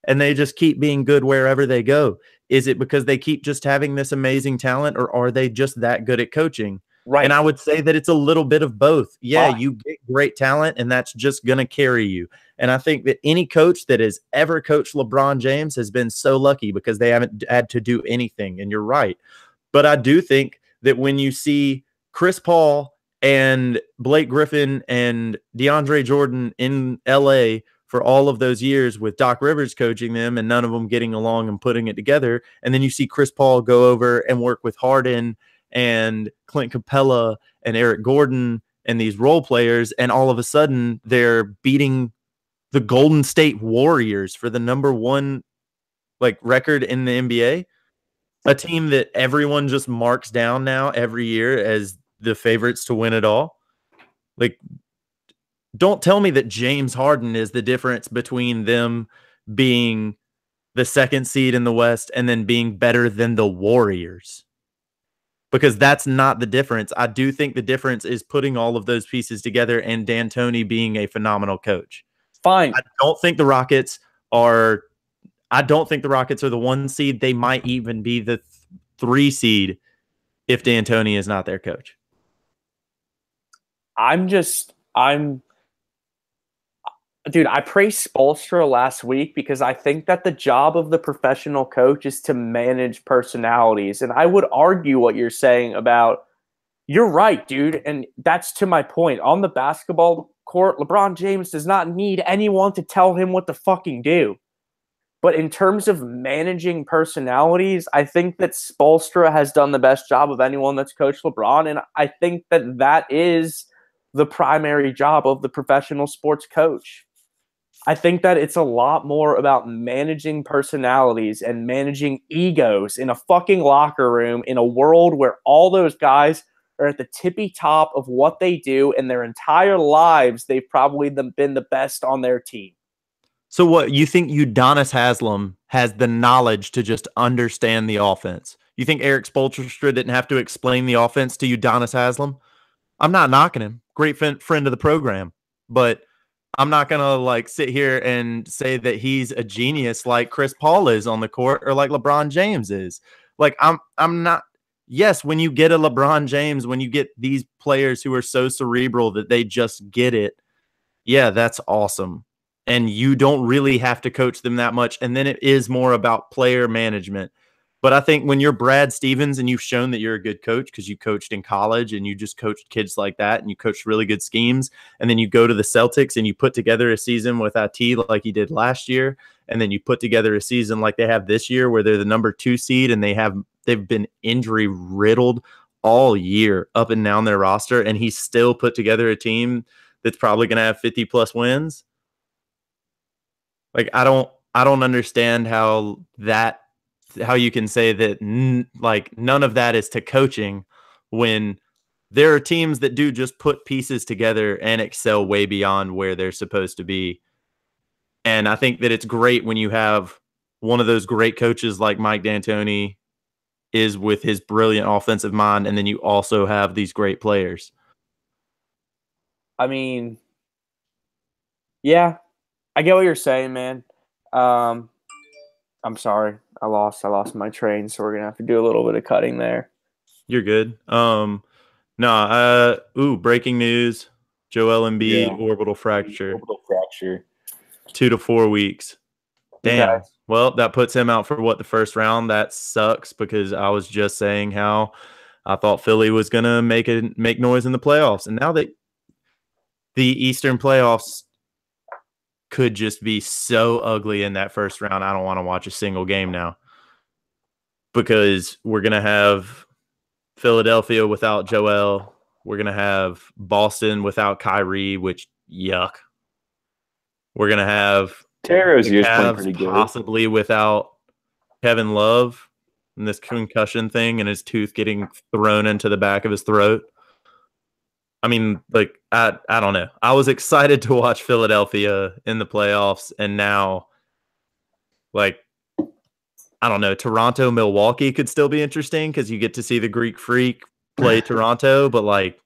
and they just keep being good wherever they go. Is it because they keep just having this amazing talent, or are they just that good at coaching? Right. And I would say that it's a little bit of both. Yeah, you get great talent, and that's just going to carry you. And I think that any coach that has ever coached LeBron James has been so lucky because they haven't had to do anything. And you're right. But I do think that when you see Chris Paul and Blake Griffin and DeAndre Jordan in LA for all of those years with Doc Rivers coaching them and none of them getting along and putting it together, and then you see Chris Paul go over and work with Harden and Clint Capella and Eric Gordon and these role players, and all of a sudden they're beating the Golden State Warriors for the number 1 record in the NBA. A team that everyone just marks down now every year as the favorites to win it all. Don't tell me that James Harden is the difference between them being the 2nd seed in the West and then being better than the Warriors, because that's not the difference. I do think the difference is putting all of those pieces together and D'Antoni being a phenomenal coach. Fine. I don't think the Rockets are the 1 seed. They might even be the 3 seed if D'Antoni is not their coach. Dude, I praised Spoelstra last week because I think that the job of the professional coach is to manage personalities. And I would argue what you're saying about, you're right, dude. And that's to my point. On the basketball court, LeBron James does not need anyone to tell him what to fucking do. But in terms of managing personalities, I think that Spoelstra has done the best job of anyone that's coached LeBron. And I think that is the primary job of the professional sports coach. I think that it's a lot more about managing personalities and managing egos in a fucking locker room in a world where all those guys are at the tippy top of what they do, and their entire lives they've probably been the best on their team. So what, you think Udonis Haslem has the knowledge to just understand the offense? You think Eric Spoelstra didn't have to explain the offense to Udonis Haslem? I'm not knocking him. Great friend of the program. But I'm not going to sit here and say that he's a genius like Chris Paul is on the court or like LeBron James is. I'm not. Yes, when you get a LeBron James, when you get these players who are so cerebral that they just get it, yeah, that's awesome. And you don't really have to coach them that much. And then it is more about player management. But I think when you're Brad Stevens and you've shown that you're a good coach because you coached in college and you just coached kids like that and you coached really good schemes, and then you go to the Celtics and you put together a season with IT like you did last year, and then you put together a season like they have this year where they're the number 2 seed and they've been injury riddled all year up and down their roster, and he's still put together a team that's probably going to have 50 plus wins. I don't understand how you can say that none of that is to coaching when there are teams that do just put pieces together and excel way beyond where they're supposed to be. And I think that it's great when you have one of those great coaches like Mike D'Antoni is with his brilliant offensive mind, and then you also have these great players. I mean, yeah, I get what you're saying, man. I'm sorry. I lost my train, so we're gonna have to do a little bit of cutting there. You're good. Breaking news. Joel Embiid, orbital fracture. 2 to 4 weeks. Damn. Okay. Well, that puts him out for the first round. That sucks because I was just saying how I thought Philly was gonna make noise in the playoffs, and now that the Eastern playoffs could just be so ugly in that first round, I don't want to watch a single game now because we're gonna have Philadelphia without Joel. We're gonna have Boston without Kyrie, which yuck. We're gonna have Terrozier's playing Cavs pretty good. possibly without Kevin Love and this concussion thing and his tooth getting thrown into the back of his throat. I mean, like, I don't know. I was excited to watch Philadelphia in the playoffs, and now, like, I don't know, Toronto, Milwaukee could still be interesting because you get to see the Greek Freak play Toronto, but, like,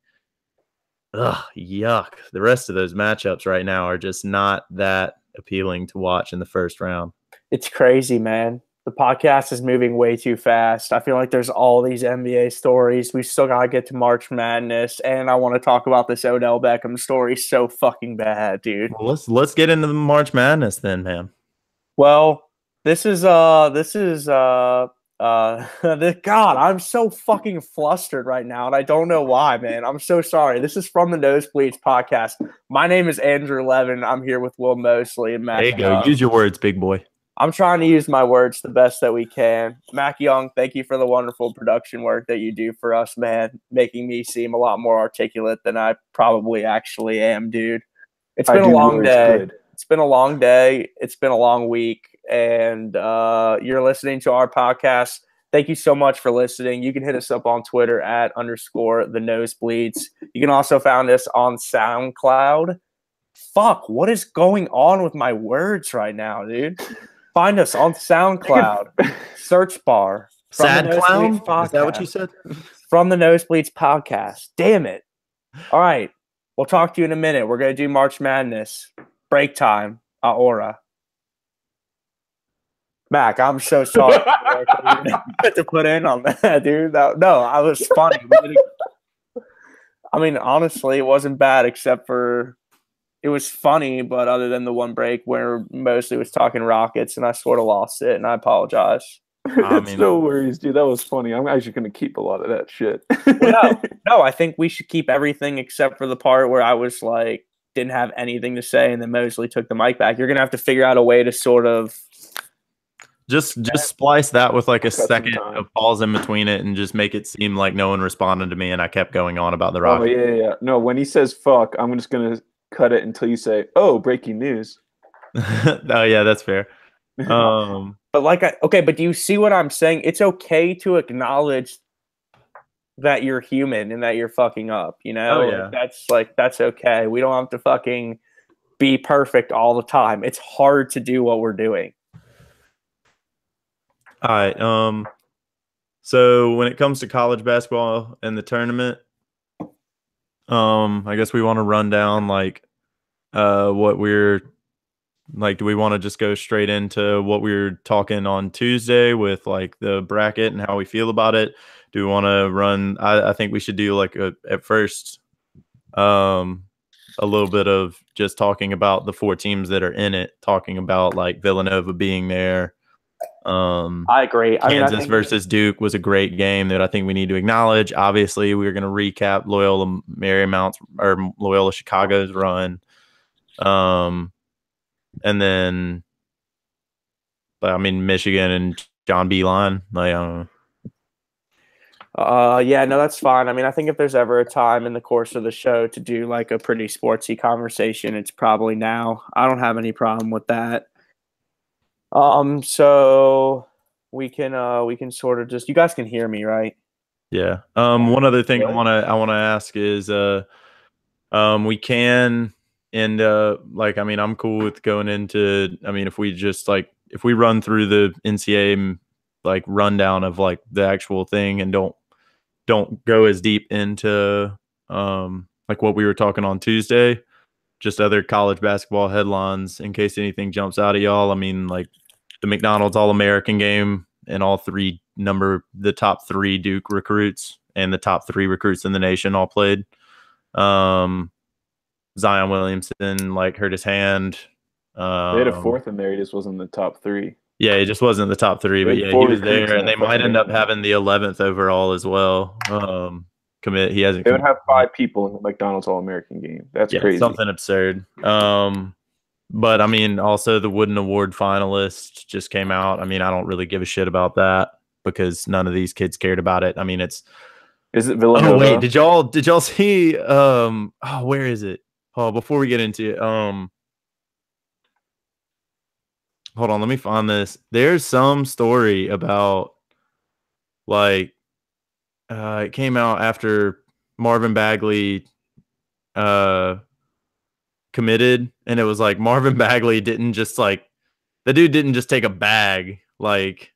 yuck. The rest of those matchups right now are just not that appealing to watch in the first round. It's crazy, man. The podcast is moving way too fast. I feel like there's all these NBA stories. We still got to get to March Madness, and I want to talk about this Odell Beckham story so fucking bad, dude. Well, let's get into the March Madness then, man. Well, God, I'm so fucking flustered right now, and I don't know why, man. I'm so sorry. This is from the Nosebleeds podcast. My name is Andrew Levin. I'm here with Will Mosley and Matt. There you go. Use your words, big boy. I'm trying to use my words the best that we can. Mac Young, thank you for the wonderful production work that you do for us, man, making me seem a lot more articulate than I probably actually am, dude. It's been a long day. Good. It's been a long day. It's been a long week, and you're listening to our podcast. Thank you so much for listening. You can hit us up on Twitter at _the Nosebleeds. You can also find us on SoundCloud. Fuck, what is going on with my words right now, dude? Find us on SoundCloud, search bar. Sad Clown? Is that what you said? From the Nosebleeds podcast. Damn it. All right. We'll talk to you in a minute. We're going to do March Madness. Break time. Aora. Mac, I'm so sorry to put in on that, dude. No, I was funny. I mean, honestly, it wasn't bad except for it was funny, but other than the one break where mostly was talking Rockets, and I sort of lost it, and I apologize. No worries, dude. That was funny. I'm actually going to keep a lot of that shit. No, I think we should keep everything except for the part where I was like, didn't have anything to say, and then Mosley took the mic back. You're going to have to figure out a way to sort of just splice that with like a second of pause in between it and just make it seem like no one responded to me, and I kept going on about the Rockets. Oh, yeah. No, when he says fuck, I'm just going to cut it until you say, "Oh, breaking news." Oh yeah, that's fair. But but do you see what I'm saying? It's okay to acknowledge that you're human and that you're fucking up, you know? Oh, yeah. That's okay. We don't have to fucking be perfect all the time. It's hard to do what we're doing. All right. So when it comes to college basketball and the tournament, I guess we want to run down what we're like. Do we want to just go straight into what we were talking on Tuesday with like the bracket and how we feel about it? Do we want to run? I think we should do at first a little bit of just talking about the 4 teams that are in it, talking about like Villanova being there. I agree. Kansas versus Duke was a great game that I think we need to acknowledge. Obviously, we're going to recap Loyola Marymount's or Loyola Chicago's run. And then, Michigan and John Beilein. Yeah, no, that's fine. I think if there's ever a time in the course of the show to do like a pretty sportsy conversation, it's probably now. I don't have any problem with that. So we can sort of just, you guys can hear me, right? Yeah. One other thing I wanna ask is we can end up like, I mean, I'm cool with going into, I mean, if we just like if we run through the NCAA like rundown of like the actual thing and don't go as deep into like what we were talking on Tuesday, just other college basketball headlines in case anything jumps out at y'all. I mean, like the McDonald's All-American game and the top 3 Duke recruits and the top 3 recruits in the nation all played. Zion Williamson like hurt his hand. They had a 4th in there. He just wasn't in the top 3. Yeah, he just wasn't the top 3, but yeah, he was there, and they might end up having the 11th overall as well. Commit. He hasn't. They would have 5 people in the McDonald's All-American game. That's crazy. Something absurd. But I mean, also the Wooden Award finalist just came out. I mean, I don't really give a shit about that because none of these kids cared about it. I mean, is it Villanova? Oh wait, did y'all see? Where is it? Oh, before we get into it, hold on, let me find this. There's some story about like it came out after Marvin Bagley committed, and it was like Marvin Bagley didn't just like the dude didn't just take a bag like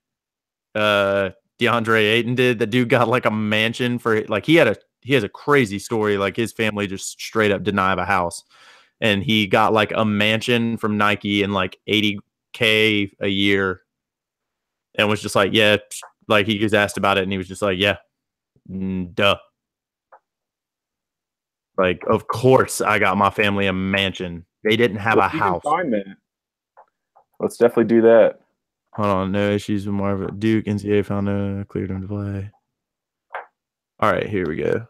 DeAndre Ayton did. The dude got like a mansion for like he has a crazy story. Like his family just straight up didn't have a house, and he got like a mansion from Nike and like $80K a year, and was just like, yeah, like he was asked about it, and he was just like, yeah, duh. Like, of course, I got my family a mansion. They didn't have a house. Find that. Let's definitely do that. Hold on, no issues with Marvin. Duke NCAA found no cleared him to play. All right, here we go.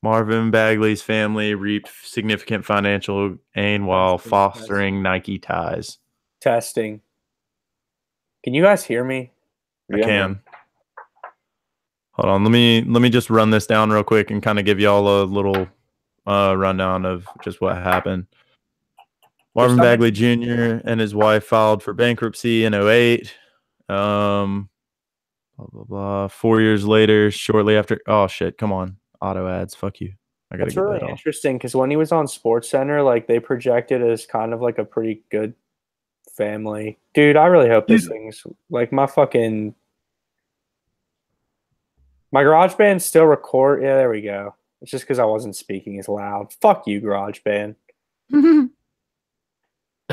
Marvin Bagley's family reaped significant financial gain while fostering Nike ties. Testing. Can you guys hear me? I can. Hold on, let me just run this down real quick and kind of give y'all a little rundown of just what happened. Marvin Bagley Jr. and his wife filed for bankruptcy in 2008. Blah, blah, blah. 4 years later, shortly after. Oh, shit. Come on. Auto ads. Fuck you. I got to get really that off. Interesting because when he was on SportsCenter, like they projected as kind of like a pretty good family. Dude, I really hope this thing's like my GarageBand still record. Yeah, there we go. It's just because I wasn't speaking as loud. Fuck you, GarageBand.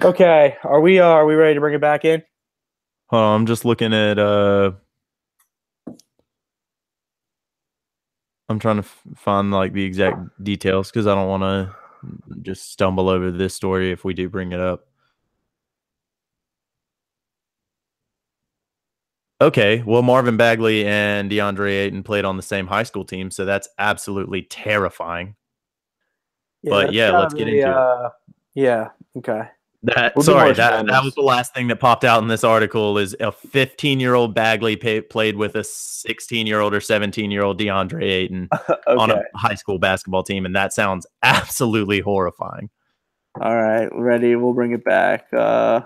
Okay, are we ready to bring it back in? I'm just looking at I'm trying to find like the exact details because I don't want to just stumble over this story if we do bring it up. Okay, well, Marvin Bagley and DeAndre Ayton played on the same high school team, so that's absolutely terrifying. Yeah, but yeah, let's get into it. Yeah, okay. That was the last thing that popped out in this article is a 15-year-old Bagley played with a 16-year-old or 17-year-old DeAndre Ayton on a high school basketball team, and that sounds absolutely horrifying. All right, ready? We'll bring it back. All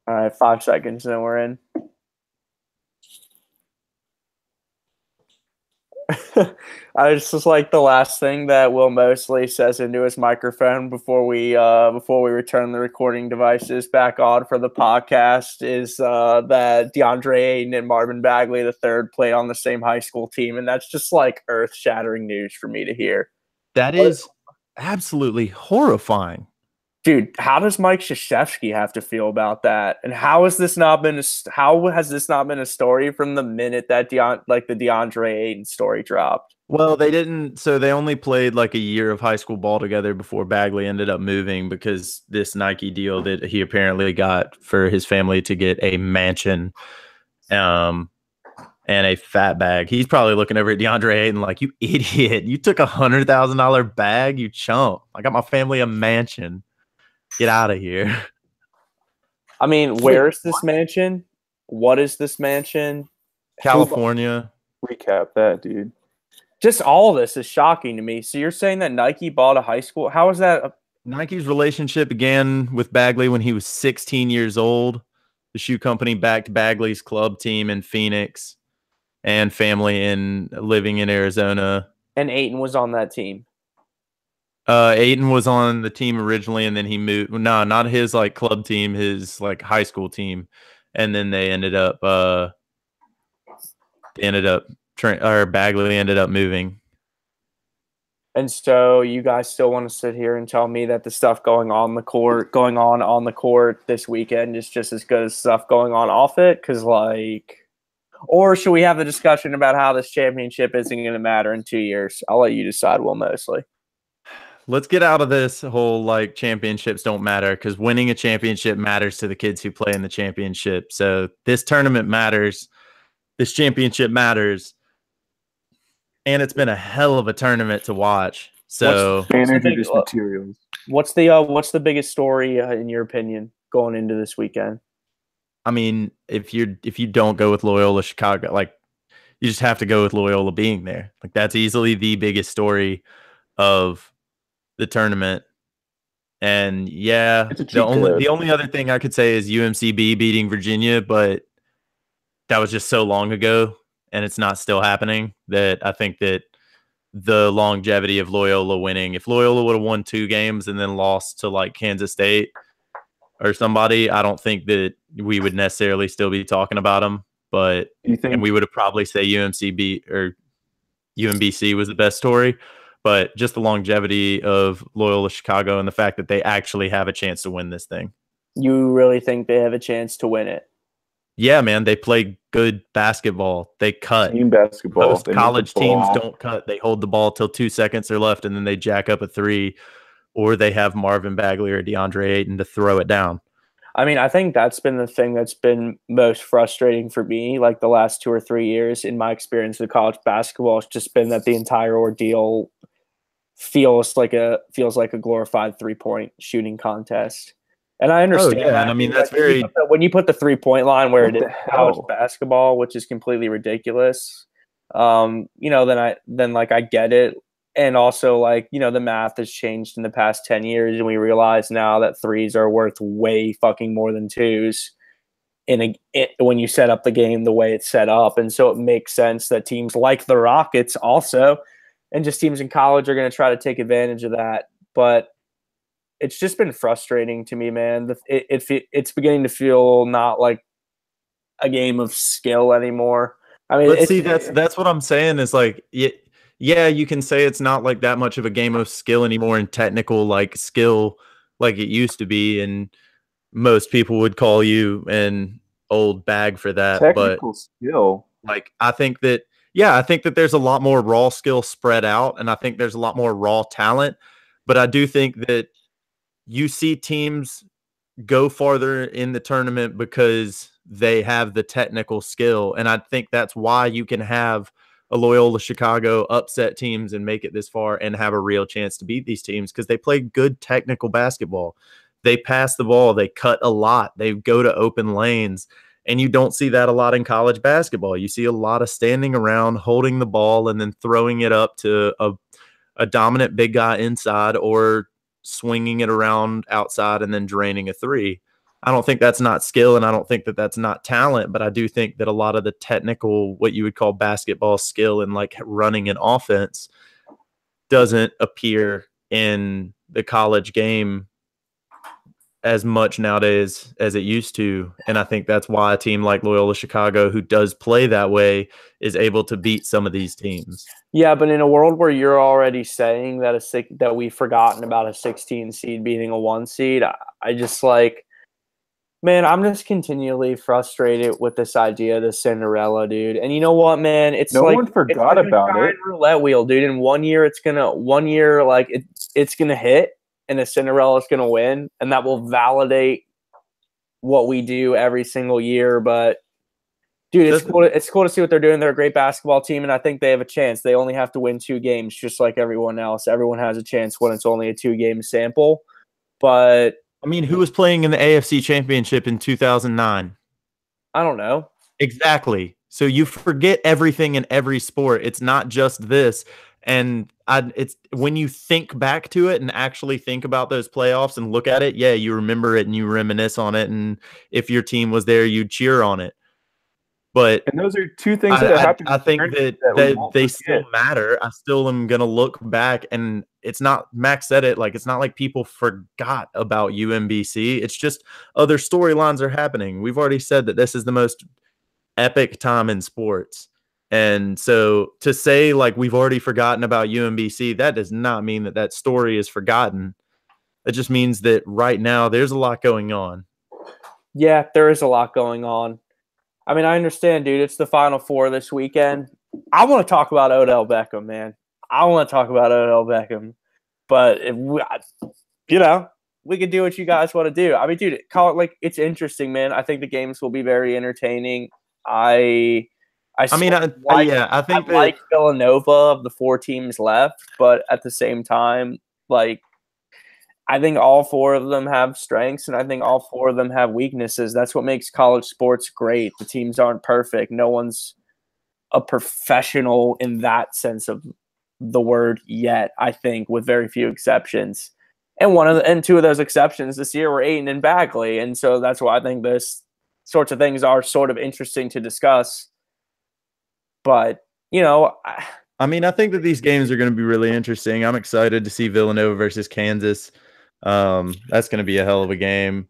right, 5 seconds, and we're in. It's just like the last thing that Will Mosley says into his microphone before we return the recording devices back on for the podcast is that DeAndre Ayton and Marvin Bagley III played on the same high school team, and that's just like earth-shattering news for me to hear. That is absolutely horrifying. Dude, how does Mike Krzyzewski have to feel about that? And how has this not been a story from the minute that the DeAndre Ayton story dropped? Well, they didn't. So they only played like a year of high school ball together before Bagley ended up moving because this Nike deal that he apparently got for his family to get a mansion, and a fat bag. He's probably looking over at DeAndre Ayton like, you idiot! You took $100,000 bag, you chump! I got my family a mansion. Get out of here. I mean, where is this mansion? What is this mansion? California. Recap that, dude. Just all of this is shocking to me. So you're saying that Nike bought a high school? How is that? Nike's relationship began with Bagley when he was 16 years old. The shoe company backed Bagley's club team in Phoenix and family living in Arizona. And Ayton was on that team. Ayton was on the team originally, and then he moved. No, not his like club team, his like high school team, and then they ended up. Bagley ended up moving. And so you guys still want to sit here and tell me that the stuff going on the court this weekend is just as good as stuff going on off it? Because or should we have a discussion about how this championship isn't going to matter in 2 years? I'll let you decide, Will, mostly. Let's get out of this whole like championships don't matter, because winning a championship matters to the kids who play in the championship. So this tournament matters. This championship matters. And it's been a hell of a tournament to watch. So materials. What's the biggest story in your opinion going into this weekend? I mean, if you don't go with Loyola Chicago, like you just have to go with Loyola being there. Like that's easily the biggest story of the tournament. And yeah, the only other thing I could say is UMCB beating Virginia, but that was just so long ago and it's not still happening that I think that the longevity of Loyola winning, if Loyola would have won 2 games and then lost to like Kansas State or somebody, I don't think that we would necessarily still be talking about them. But and we would have probably say UMCB or UMBC was the best story. But just the longevity of Loyola Chicago and the fact that they actually have a chance to win this thing. You really think they have a chance to win it? Yeah, man. They play good basketball. They cut. Team basketball. Most college teams don't cut. They hold the ball till 2 seconds are left, and then they jack up a 3, or they have Marvin Bagley or DeAndre Ayton to throw it down. I mean, I think that's been the thing that's been most frustrating for me, like the last 2 or 3 years in my experience with college basketball. It's just been that the entire ordeal feels like a glorified 3-point shooting contest. And I understand. Oh, yeah. And I mean, that's when you put the 3-point line where it is college basketball, which is completely ridiculous. Then I get it. And also, the math has changed in the past 10 years, and we realize now that 3s are worth way fucking more than 2s when you set up the game the way it's set up. And so it makes sense that teams like the Rockets also, and just teams in college, are going to try to take advantage of that. But it's just been frustrating to me, man. It's beginning to feel not like a game of skill anymore. I mean, that's what I'm saying is like, yeah, you can say it's not like that much of a game of skill anymore and technical like skill like it used to be. And most people would call you an old bag for that. Technical skill. Like, I think that there's a lot more raw skill spread out, and I think there's a lot more raw talent. But I do think that you see teams go farther in the tournament because they have the technical skill. And I think that's why you can have a Loyola Chicago upset teams and make it this far and have a real chance to beat these teams, because they play good technical basketball. They pass the ball. They cut a lot. They go to open lanes. And you don't see that a lot in college basketball. You see a lot of standing around, holding the ball, and then throwing it up to a dominant big guy inside, or swinging it around outside and then draining a 3. I don't think that's not skill, and I don't think that that's not talent, but I do think that a lot of the technical, what you would call basketball skill and like running an offense, doesn't appear in the college game as much nowadays as it used to. And I think that's why a team like Loyola Chicago, who does play that way, is able to beat some of these teams. Yeah, but in a world where you're already saying that we've forgotten about a 16 seed beating a 1 seed, I just man, I'm just continually frustrated with this idea of the Cinderella, dude. And you know what, man? It's no one forgot about it. Roulette wheel, dude. In 1 year, it's gonna hit, and the Cinderella is gonna win, and that will validate what we do every single year. But dude, it's cool to see what they're doing. They're a great basketball team, and I think they have a chance. They only have to win 2 games, just like everyone else. Everyone has a chance when it's only a 2-game sample. But I mean, who was playing in the AFC Championship in 2009? I don't know. Exactly. So you forget everything in every sport. It's not just this. And it's when you think back to it and actually think about those playoffs and look at it, yeah, you remember it and you reminisce on it, and if your team was there, you'd cheer on it. But And those are two things that happen. I think that they still matter. I still am gonna look back, and it's not, Max said it, like, it's not like people forgot about UMBC. It's just other storylines are happening. We've already said that this is the most epic time in sports. And so to say like we've already forgotten about UMBC, that does not mean that that story is forgotten. It just means that right now there's a lot going on. Yeah, there is a lot going on. I mean, I understand, dude. It's the Final Four this weekend. I want to talk about Odell Beckham, man. I want to talk about Odell Beckham. But, we can do what you guys want to do. I mean, dude, call it like it's interesting, man. I think the games will be very entertaining. I think like Villanova of the 4 teams left, but at the same time, like, I think all 4 of them have strengths, and I think all 4 of them have weaknesses. That's what makes college sports great. The teams aren't perfect. No one's a professional in that sense of the word yet, I think, with very few exceptions. And 2 of those exceptions this year were Ayton and Bagley. And so that's why I think this sorts of things are sort of interesting to discuss. But, I mean, I think that these games are going to be really interesting. I'm excited to see Villanova versus Kansas. That's going to be a hell of a game.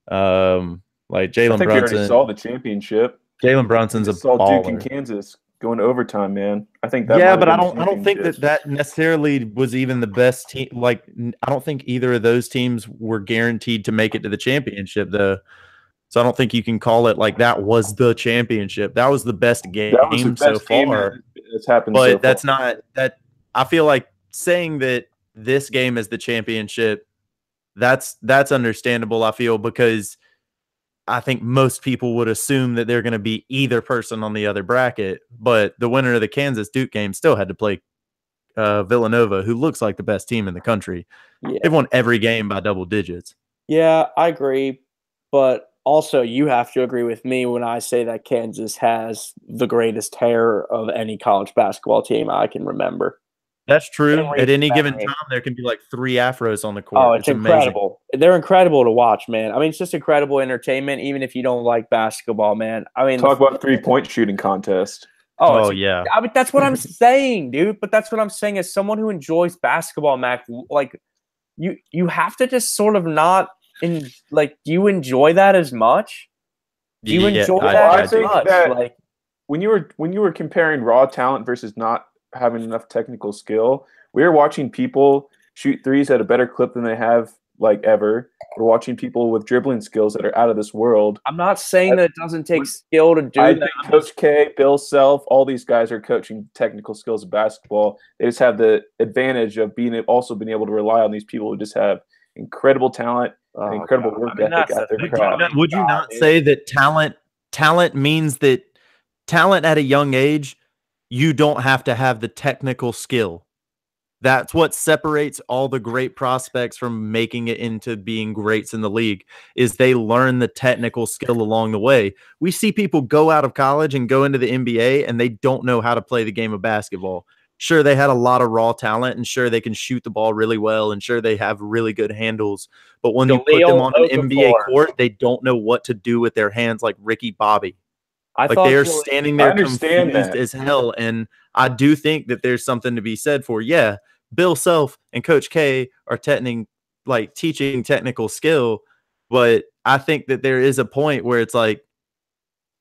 Like Jalen Brunson. We already saw the championship. Jalen Brunson's a baller. Duke and Kansas going to overtime, man. I think that. Yeah, but I don't think that necessarily was even the best team. Like, I don't think either of those teams were guaranteed to make it to the championship, though. So I don't think you can call it like that was the championship. That was the best game so far. That's happened, but that's not that. I feel like saying that this game is the championship. That's understandable. I feel, because I think most people would assume that they're going to be either person on the other bracket. But the winner of the Kansas Duke game still had to play Villanova, who looks like the best team in the country. Yeah. They've won every game by double digits. Yeah, I agree, but also, you have to agree with me when I say that Kansas has the greatest hair of any college basketball team I can remember. That's true. At any given time, there can be like 3 afros on the court. Oh, it's incredible. Amazing. They're incredible to watch, man. I mean, it's just incredible entertainment, even if you don't like basketball, man. I mean, talk about 3-point shooting contest. Oh yeah. I mean, that's what I'm saying, dude. But that's what I'm saying as someone who enjoys basketball, Mac. Like, you have to just sort of not. Do you enjoy that as much? Do you enjoy that as much? Like, when you were comparing raw talent versus not having enough technical skill, we were watching people shoot threes at a better clip than they have ever. We're watching people with dribbling skills that are out of this world. I'm not saying that it doesn't take skill to do that. Think Coach K, Bill Self, all these guys are coaching technical skills of basketball. They just have the advantage of being able to rely on these people who just have incredible talent. Incredible work ethic out there. Would you not say that talent means that talent at a young age, you don't have to have the technical skill? That's what separates all the great prospects from making it into being greats in the league, is they learn the technical skill along the way. We see people go out of college and go into the NBA and they don't know how to play the game of basketball. Sure, they had a lot of raw talent, and sure, they can shoot the ball really well, and sure, they have really good handles. But when you put them on an NBA court, they don't know what to do with their hands, like Ricky Bobby. They are standing there confused as hell. And I do think that there's something to be said for, yeah, Bill Self and Coach K are teaching technical skill, but I think that there is a point where it's like,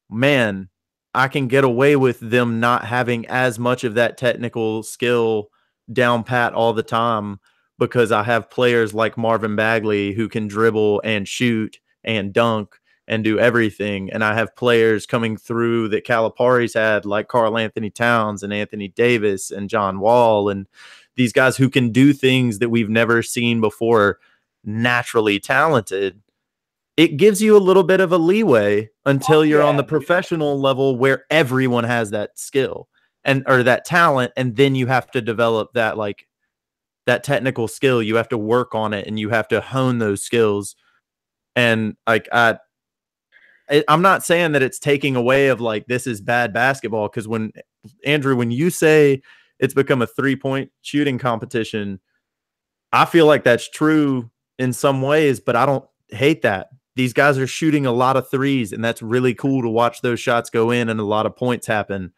man, I can get away with them not having as much of that technical skill down pat all the time, because I have players like Marvin Bagley who can dribble and shoot and dunk and do everything. And I have players coming through that Calipari's had, like Karl Anthony Towns and Anthony Davis and John Wall, and these guys who can do things that we've never seen before, naturally talented. It gives you a little bit of a leeway until you're on the professional level where everyone has that skill or that talent. And then you have to develop that, that technical skill. You have to work on it and you have to hone those skills. And I'm not saying that it's taking away of this is bad basketball. Cause when you say it's become a 3-point shooting competition. I feel like that's true in some ways, but I don't hate that. These guys are shooting a lot of threes, and that's really cool to watch those shots go in and a lot of points happen.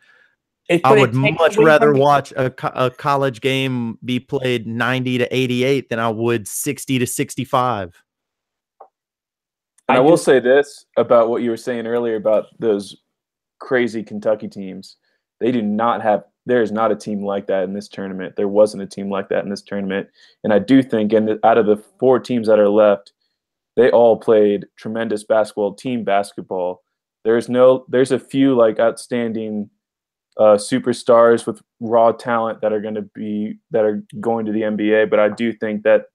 I would much rather watch a college game be played 90 to 88 than I would 60 to 65. And I will say this about what you were saying earlier about those crazy Kentucky teams. They do not have – there is not a team like that in this tournament. There wasn't a team like that in this tournament. And I do think out of the 4 teams that are left, they all played tremendous basketball, team basketball. There's a few like outstanding superstars with raw talent that are going to the NBA, but I do think that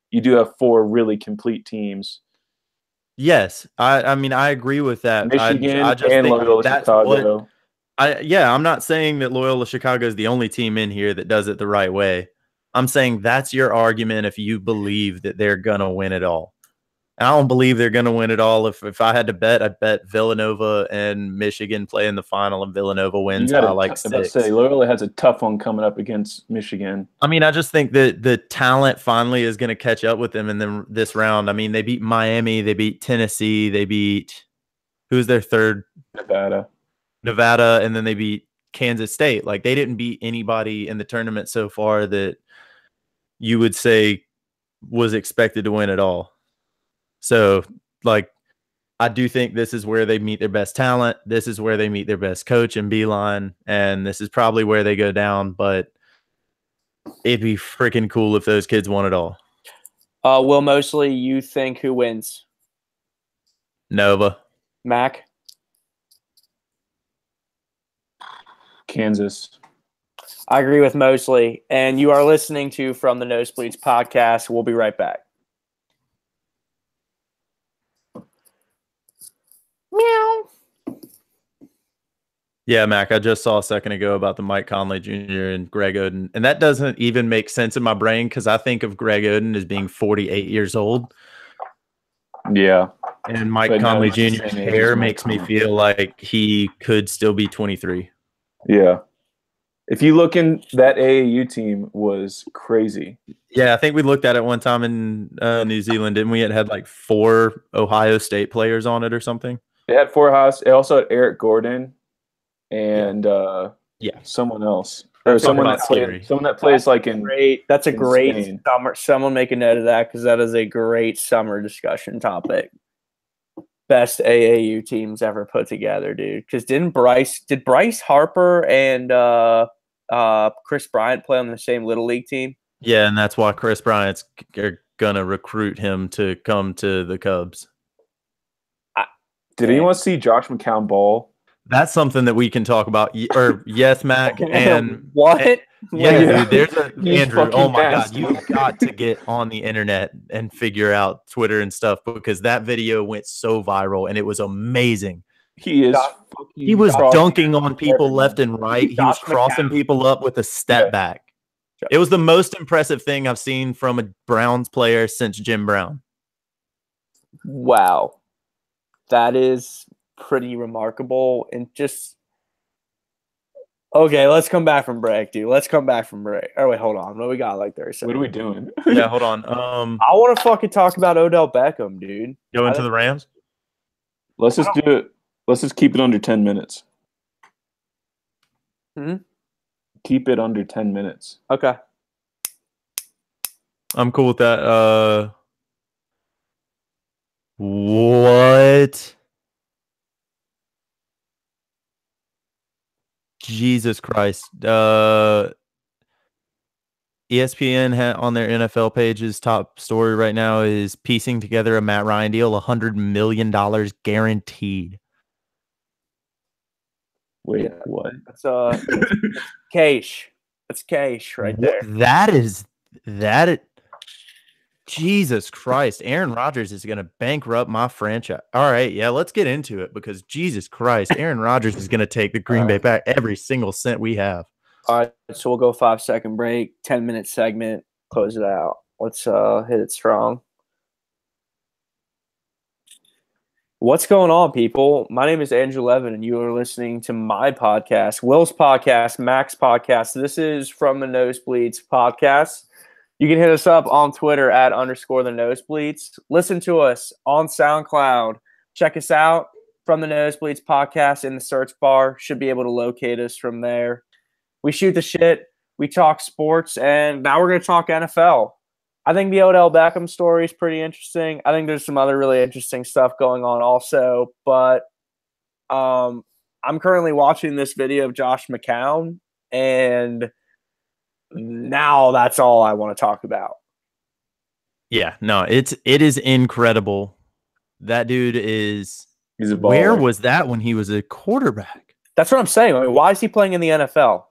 you do have 4 really complete teams. Yes, I mean I agree with that. Michigan I just and think Loyola that's Chicago. I'm not saying that Loyola Chicago is the only team in here that does it the right way. I'm saying that's your argument if you believe that they're gonna win it all. I don't believe they're gonna win it all. If I had to bet, I'd bet Villanova and Michigan play in the final, and Villanova wins by like 6. Loyola has a tough one coming up against Michigan. I mean, I just think that the talent finally is going to catch up with them in this round. I mean, they beat Miami, they beat Tennessee, they beat who's their third? Nevada, and then they beat Kansas State. Like they didn't beat anybody in the tournament so far that you would say was expected to win it all. So, like, I do think this is where they meet their best talent. This is where they meet their best coach in Beeline, and this is probably where they go down. But it'd be freaking cool if those kids won it all. Will Mosley, you think who wins? Nova. Mac? Kansas. I agree with Mosley. And you are listening to From the Nosebleeds podcast. We'll be right back. Meow. Yeah, Mac, I just saw a second ago about the Mike Conley Jr. and Greg Oden. And that doesn't even make sense in my brain because I think of Greg Oden as being 48 years old. Yeah. And Mike Conley Jr.'s hair makes me feel like he could still be 23. Yeah. If you look in, that AAU team was crazy. Yeah, I think we looked at it one time in New Zealand, didn't we? It had like 4 Ohio State players on it or something. It had 4 Ohio. It also had Eric Gordon and someone else. Or someone that plays like in great. That's a great Spain. summer. Someone make a note of that because that is a great summer discussion topic. Best AAU teams ever put together, dude. Because did Bryce Harper and Chris Bryant play on the same Little League team? Yeah, and that's why Chris Bryant's gonna recruit him to come to the Cubs. Did anyone see Josh McCown ball? That's something that we can talk about. Or yes, Mac. And what? Dude, there's Andrew. Oh my God, you've got to get on the internet and figure out Twitter and stuff because that video went so viral and it was amazing. He was dunking on people left and right. He was crossing people up with a step back. It was the most impressive thing I've seen from a Browns player since Jim Brown. Wow. That is pretty remarkable. And just okay, let's come back from break, dude. Let's come back from break. Oh wait, hold on. What we got like 30 seconds? What are we doing? Yeah, hold on. I want to fucking talk about Odell Beckham, dude. Go into the Rams? Let's just do it. Let's just keep it under 10 minutes. Keep it under 10 minutes. Okay. I'm cool with that. What? Jesus Christ. ESPN on their NFL page's top story right now is piecing together a Matt Ryan deal, $100 million guaranteed. Wait, what? That's cash. That's cash right there. Jesus Christ. Aaron Rodgers is going to bankrupt my franchise. All right, yeah, let's get into it because Jesus Christ, Aaron Rodgers is going to take the Green Bay back every single cent we have. All right, so we'll go 5-second break, 10-minute segment, close it out. Let's hit it strong. What's going on, people? My name is Andrew Levin, and you are listening to my podcast, Will's podcast, Mac's podcast. This is From the Nosebleeds podcast. You can hit us up on Twitter at _the Nosebleeds. Listen to us on SoundCloud. Check us out, From the Nosebleeds podcast in the search bar. Should be able to locate us from there. We shoot the shit. We talk sports, and now we're going to talk NFL. I think the Odell Beckham story is pretty interesting. I think there's some other really interesting stuff going on also, but I'm currently watching this video of Josh McCown, and now that's all I want to talk about. Yeah, no, it is incredible. That dude is. He's a baller. Where was that when he was a quarterback? That's what I'm saying. I mean, why is he playing in the NFL?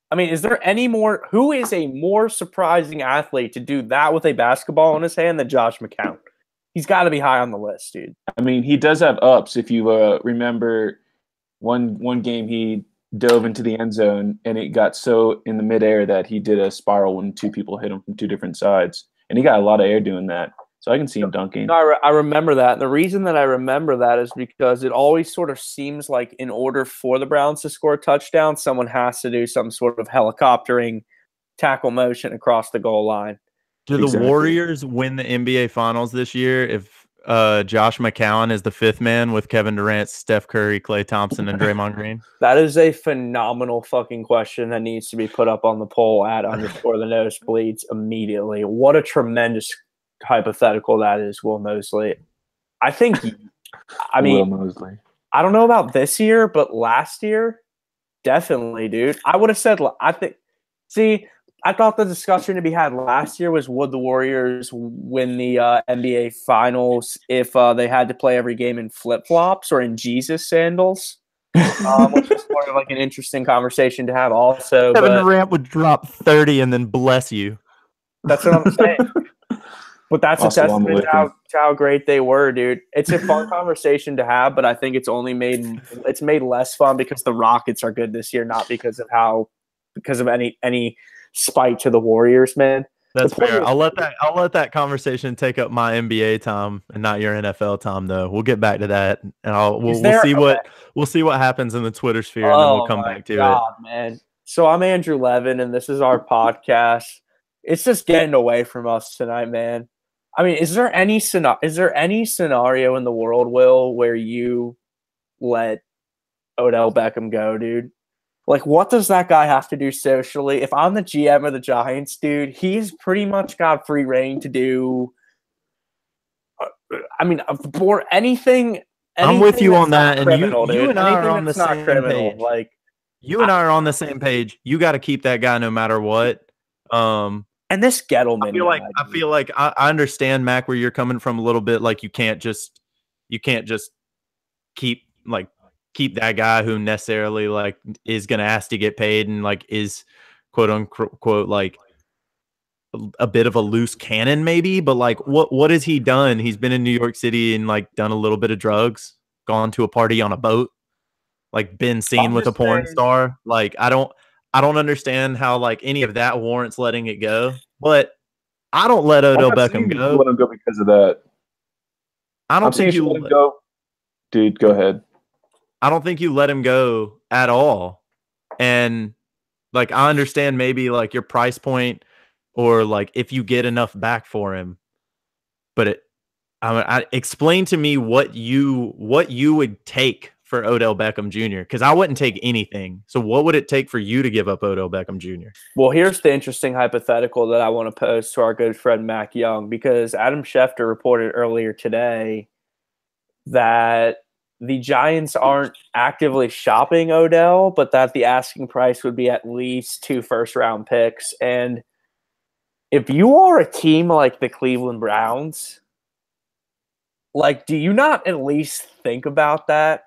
I mean, is there any more? Who is a more surprising athlete to do that with a basketball in his hand than Josh McCown? He's got to be high on the list, dude. I mean, he does have ups. If you remember, one game he dove into the end zone and it got so in the midair that he did a spiral when two people hit him from two different sides, and he got a lot of air doing that. So I can see him dunking. No, I remember that. And the reason that I remember that is because it always sort of seems like in order for the Browns to score a touchdown, someone has to do some sort of helicoptering tackle motion across the goal line. Do the Warriors win the NBA Finals this year if Josh McCown is the fifth man with Kevin Durant, Steph Curry, Klay Thompson, and Draymond Green? That is a phenomenal fucking question that needs to be put up on the poll at _ the Nosebleeds immediately. What a tremendous hypothetical that is, Will Mosley. I think, I mean, Will Mosley. I don't know about this year, but last year, definitely, dude. I would have said, I thought the discussion to be had last year was would the Warriors win the NBA Finals if they had to play every game in flip-flops or in Jesus sandals, which is sort of like an interesting conversation to have also. Kevin Durant would drop 30 and then bless you. That's what I'm saying. But that's a testament to how great they were, dude. It's a fun conversation to have, but I think it's made less fun because the Rockets are good this year, not because of any spite to the Warriors, man. That's fair. I'll let that conversation take up my NBA time and not your NFL time, though. We'll get back to that, and we'll see what happens in the Twitter sphere, and then we'll come back to it. Man. So I'm Andrew Levin, and this is our podcast. It's just getting away from us tonight, man. I mean, is there any scenario in the world, Will, where you let Odell Beckham go, dude? Like, what does that guy have to do socially? If I'm the GM of the Giants, dude, he's pretty much got free reign to do. I mean, for anything I'm with you on that, and you and I are on the same page. Like, you and I are on the same page. You got to keep that guy no matter what. And this Gettleman, I feel like I understand, Mac, where you're coming from a little bit. Like, you can't just keep that guy who necessarily like is going to ask to get paid and like is quote unquote like a bit of a loose cannon maybe, but like what has he done? He's been in New York City and like done a little bit of drugs, gone to a party on a boat, like been seen with a porn star. Like I don't understand how like any of that warrants letting it go. But I don't let Odell Beckham go. Let him go because of that. I don't think you let him go. Dude, go ahead. I don't think you let him go at all. And like I understand maybe like your price point or like if you get enough back for him. But explain to me what you would take for Odell Beckham Jr. because I wouldn't take anything. So what would it take for you to give up Odell Beckham Jr.? Well, here's the interesting hypothetical that I want to pose to our good friend Mac Young, because Adam Schefter reported earlier today that the Giants aren't actively shopping Odell, but that the asking price would be at least 2 first-round picks. And if you are a team like the Cleveland Browns, like, do you not at least think about that?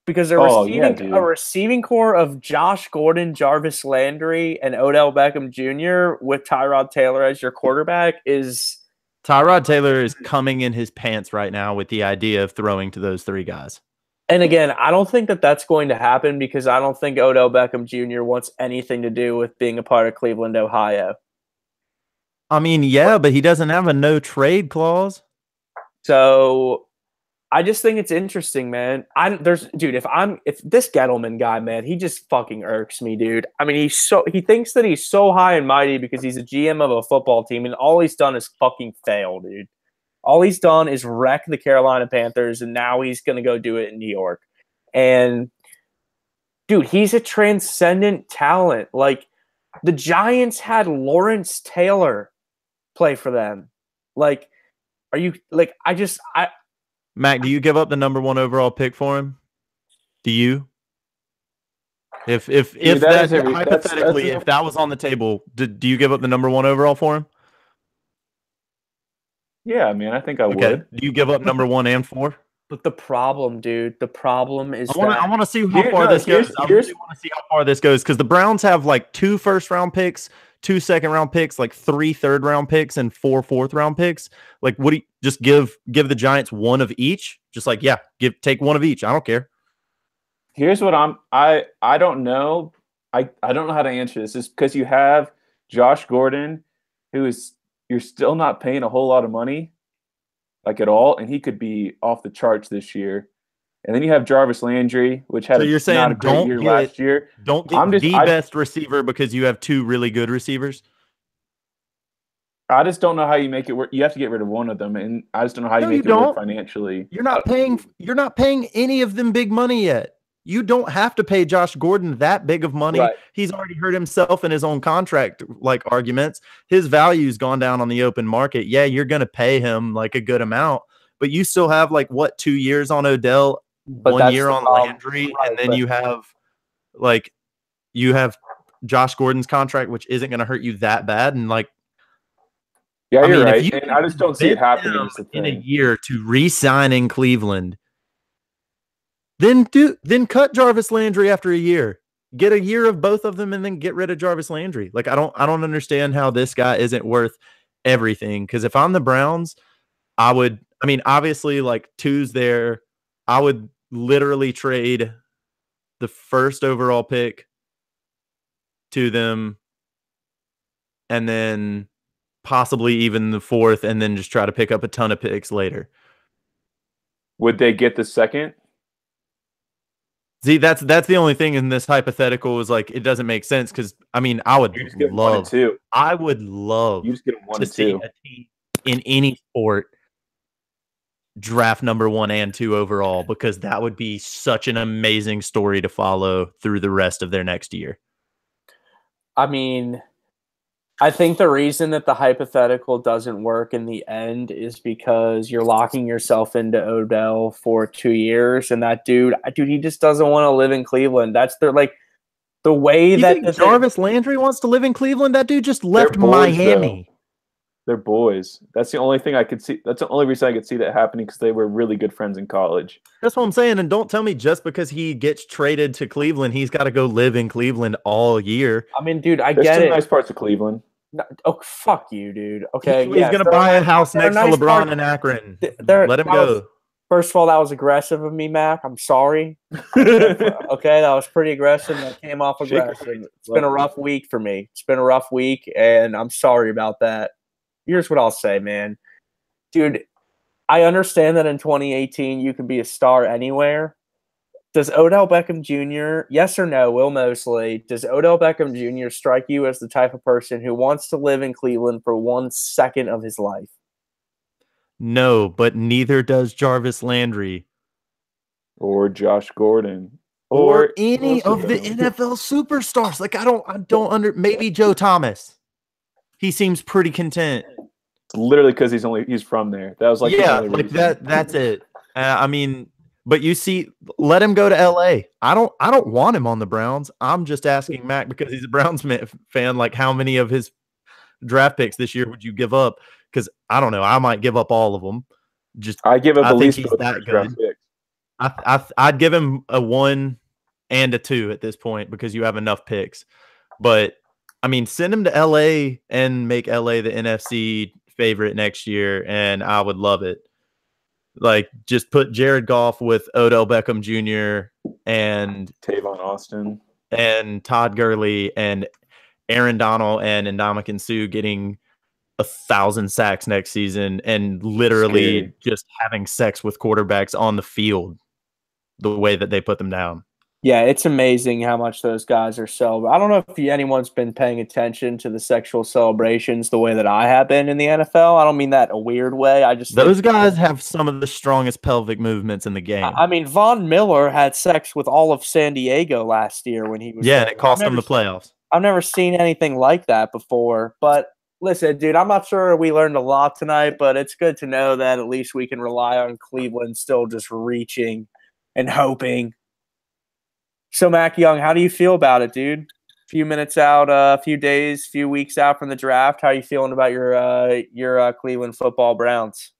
Because a receiving core of Josh Gordon, Jarvis Landry, and Odell Beckham Jr. with Tyrod Taylor as your quarterback is... Tyrod Taylor is coming in his pants right now with the idea of throwing to those 3 guys. And again, I don't think that that's going to happen because I don't think Odell Beckham Jr. wants anything to do with being a part of Cleveland, Ohio. I mean, yeah, but he doesn't have a no trade clause. So I just think it's interesting, man. Dude, if this Gettleman guy, man, he just fucking irks me, dude. I mean, he thinks that he's so high and mighty because he's a GM of a football team, and all he's done is fucking fail, dude. All he's done is wreck the Carolina Panthers, and now he's gonna go do it in New York. And dude, he's a transcendent talent. Like, the Giants had Lawrence Taylor play for them. Like, are you like? Mac, do you give up the number 1 overall pick for him? Do you? If that hypothetically, if that was on the table, do you give up the number 1 overall for him? Yeah, I mean, I think I would. Do you give up number 1 and 4? But the problem, dude, is I want to see how far this goes. I really want to see how far this goes because the Browns have like 2 first-round picks, 2 second-round picks, like 3 third-round picks, and 4 fourth-round picks. Like, what do you just give the Giants 1 of each? Just like, yeah, take 1 of each. I don't care. Here's what I don't know. I don't know how to answer this. It's because you have Josh Gordon, you're still not paying a whole lot of money, like at all, and he could be off the charts this year. And then you have Jarvis Landry, which had not a great year last year. Don't get the best receiver because you have 2 really good receivers. I just don't know how you make it work. You have to get rid of one of them, and I just don't know how you make it work financially. You're not paying any of them big money yet. You don't have to pay Josh Gordon that big of money. Right. He's already hurt himself in his own contract arguments. His value's gone down on the open market. Yeah, you're going to pay him like a good amount, but you still have like 2 years on Odell, 1 year on Landry, right, and then you have Josh Gordon's contract, which isn't going to hurt you that bad. And like, yeah, you're right. And I just don't see it happening in a year to re-sign in Cleveland. Then cut Jarvis Landry after a year. Get a year of both of them and then get rid of Jarvis Landry. Like, I don't understand how this guy isn't worth everything. Because if I'm the Browns, obviously, like, 2's there. I would literally trade the 1st overall pick to them and then possibly even the 4th and then just try to pick up a ton of picks later. Would they get the 2nd? See, that's the only thing in this hypothetical is like it doesn't make sense because I would love to see a team in any sport draft number 1 and 2 overall because that would be such an amazing story to follow through the rest of their next year. I mean, I think the reason that the hypothetical doesn't work in the end is because you're locking yourself into Odell for 2 years, and that dude, he just doesn't want to live in Cleveland. That's the way that Jarvis Landry wants to live in Cleveland. That dude just left Miami. They're boys. That's the only thing I could see. That's the only reason I could see that happening because they were really good friends in college. That's what I'm saying. And don't tell me just because he gets traded to Cleveland, he's got to go live in Cleveland all year. I mean, dude, There's get some it. Nice parts of Cleveland. No, oh, fuck you, dude. Okay, he's going to buy a house next to LeBron in Akron. Let him go. First of all, that was aggressive of me, Mac. I'm sorry. Okay, that was pretty aggressive. That came off aggressive. It's been a rough week for me. It's been a rough week, and I'm sorry about that. Here's what I'll say, man. Dude, I understand that in 2018 you can be a star anywhere. Does Odell Beckham Jr., yes or no, Will Mosley, does Odell Beckham Jr. strike you as the type of person who wants to live in Cleveland for 1 second of his life? No, but neither does Jarvis Landry. Or Josh Gordon. Or any of the NFL superstars. Like, maybe Joe Thomas. He seems pretty content. Literally because he's from there. That was like that's it. But you see, let him go to LA. I don't want him on the Browns. I'm just asking Mac because he's a Browns fan. Like, how many of his draft picks this year would you give up? Because I don't know. I might give up all of them. I give up at least he's that good. I'd give him a 1 and a 2 at this point because you have enough picks. But send him to LA and make LA the NFC favorite next year, and I would love it. Like, just put Jared Goff with Odell Beckham Jr. and Tavon Austin and Todd Gurley and Aaron Donald and Ndamukong Suh getting 1,000 sacks next season and literally Scary. just having sex with quarterbacks on the field the way that they put them down. Yeah, it's amazing how much those guys are celebrating. I don't know if anyone's been paying attention to the sexual celebrations the way that I have been in the NFL. I don't mean that in a weird way. I just Those guys have some of the strongest pelvic movements in the game. I mean, Von Miller had sex with all of San Diego last year when he was Yeah, there. and it cost them the playoffs. I've never seen anything like that before. But listen, dude, I'm not sure we learned a lot tonight, but it's good to know that at least we can rely on Cleveland still just reaching and hoping. So, Mac Young, how do you feel about it, dude? Few minutes out, a few days, few weeks out from the draft. How are you feeling about your Cleveland football Browns?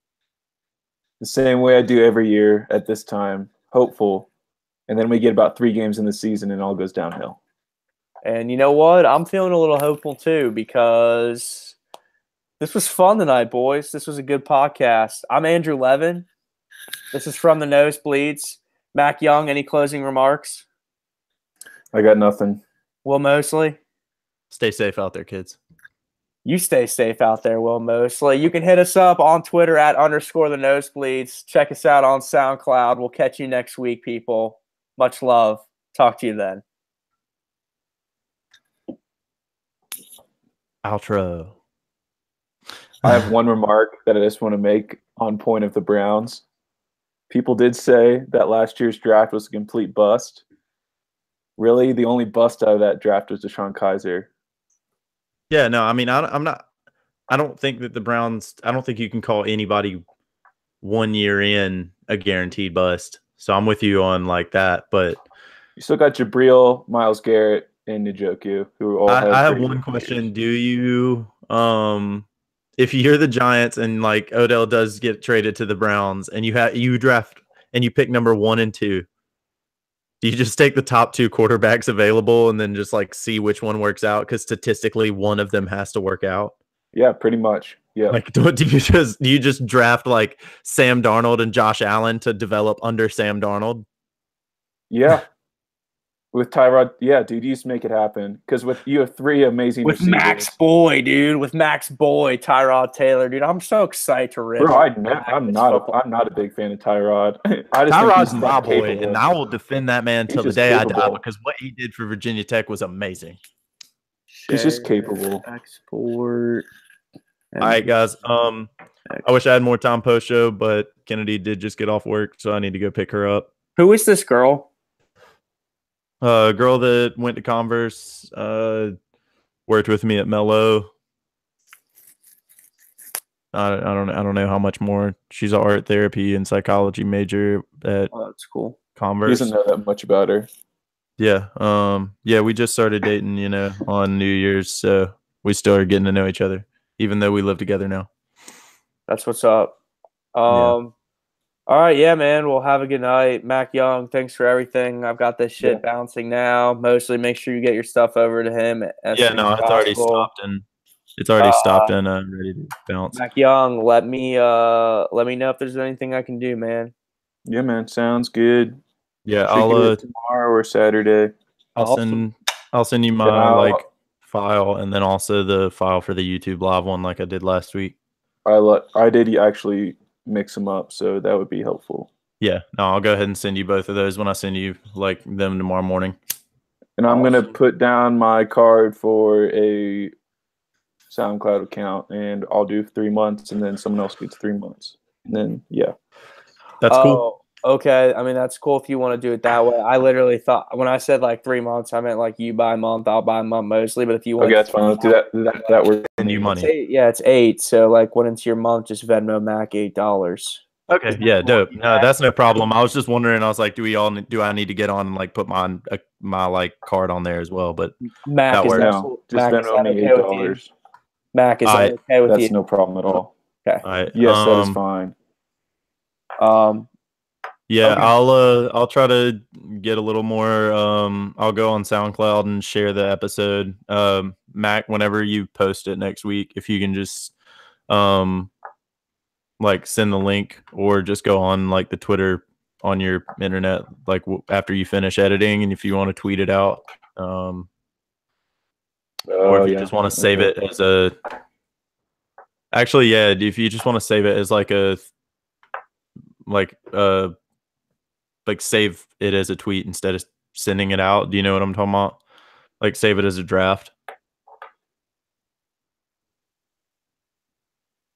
The same way I do every year at this time, hopeful. And then we get about 3 games in the season and it all goes downhill. And you know what? I'm feeling a little hopeful too because this was fun tonight, boys. This was a good podcast. I'm Andrew Levin. This is From the Nosebleeds. Mac Young, any closing remarks? I got nothing. Will Mosley? Stay safe out there, kids. You stay safe out there, Will Mosley. You can hit us up on Twitter at _the Nosebleeds. Check us out on SoundCloud. We'll catch you next week, people. Much love. Talk to you then. Outro. I have one remark that I just want to make on point of the Browns. People did say that last year's draft was a complete bust. Really, the only bust out of that draft was Deshaun Kaiser. Yeah, no, I mean, I'm not. I don't think that the Browns. I don't think you can call anybody 1 year in a guaranteed bust. So I'm with you on like that. But You still got Jabril, Myles Garrett, and Njoku, who all I have great one years. question. Do you, if you're the Giants and like Odell does get traded to the Browns, and you draft and you pick number 1 and 2, do you just take the top 2 quarterbacks available and then just like see which one works out? Because statistically, one of them has to work out. Yeah, pretty much. Yeah. Like, do you just draft like Sam Darnold and Josh Allen to develop under Sam Darnold? Yeah. With Tyrod, yeah, dude, you just make it happen. Because you have 3 amazing With receivers. Max Boy, dude. With Max Boy, Tyrod Taylor, dude. I'm so excited to rip. Bro, I'm not a big fan of Tyrod. Tyrod's my boy, and I will defend that man till the day I die because what he did for Virginia Tech was amazing. He's just capable. Export. All right, guys. I wish I had more time post show, but Kennedy did just get off work, so I need to go pick her up. Who is this girl? Girl that went to Converse, worked with me at Mello. I don't know how much more. She's an art therapy and psychology major at that's cool. Converse. He doesn't know that much about her. Yeah. Yeah, we just started dating, on New Year's, so we still are getting to know each other, even though we live together now. That's what's up. All right, yeah, man. We'll have a good night. Mac Young, thanks for everything. I've got this shit bouncing now. Mostly make sure you get your stuff over to him. It's already stopped and ready to bounce. Mac Young, let me know if there's anything I can do, man. Yeah, man. Sounds good. Yeah, I'll tomorrow or Saturday. I'll send you my file and then also the file for the YouTube live one like I did last week. I did actually mix them up, so that would be helpful. Yeah, no, I'll go ahead and send you both of those when I send you them tomorrow morning. And I'm gonna put down my card for a SoundCloud account, and I'll do 3 months, and then someone else gets 3 months, and then that's cool. Okay, I mean that's cool if you want to do it that way. I literally thought when I said 3 months, I meant you buy a month, I'll buy a month mostly. But if you want, that's fine. Let's do that. That works. Send you money. It's 8. So when it's your month, just Venmo Mac $8. Okay, yeah, dope. No, that's no problem. I was just wondering. I was like, do I need to get on and put my card on there as well? But Mac that is works. No, just Venmo me $8. Mac is okay with you. That's no problem at all. Okay. All right. Yes, that is fine. Yeah, okay. I'll try to get a little more. I'll go on SoundCloud and share the episode. Mac, whenever you post it next week, if you can just send the link or just go on the Twitter on your internet after you finish editing, and if you want to tweet it out, or if you just want to save it as a Actually, yeah. If you just want to save it as like like save it as a tweet instead of sending it out. Do you know what I'm talking about? Like save it as a draft.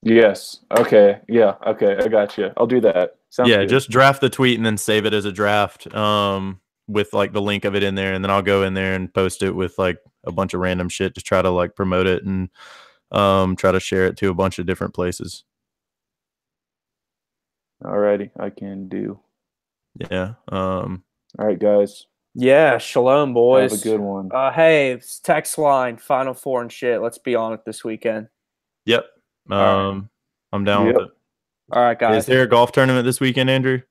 Yes. Okay. Yeah. Okay. I got you. I'll do that. Sounds Yeah, good. just draft the tweet and then save it as a draft. With like the link of it in there, and then I'll go in there and post it with like a bunch of random shit to try to like promote it and try to share it to a bunch of different places. Alrighty, I can do. Yeah. All right, guys. Yeah, shalom, boys. Have a good one. Hey, it's text line, Final Four and shit. Let's be on it this weekend. Yep. right. I'm down with it. All right, guys. Is there a golf tournament this weekend, Andrew?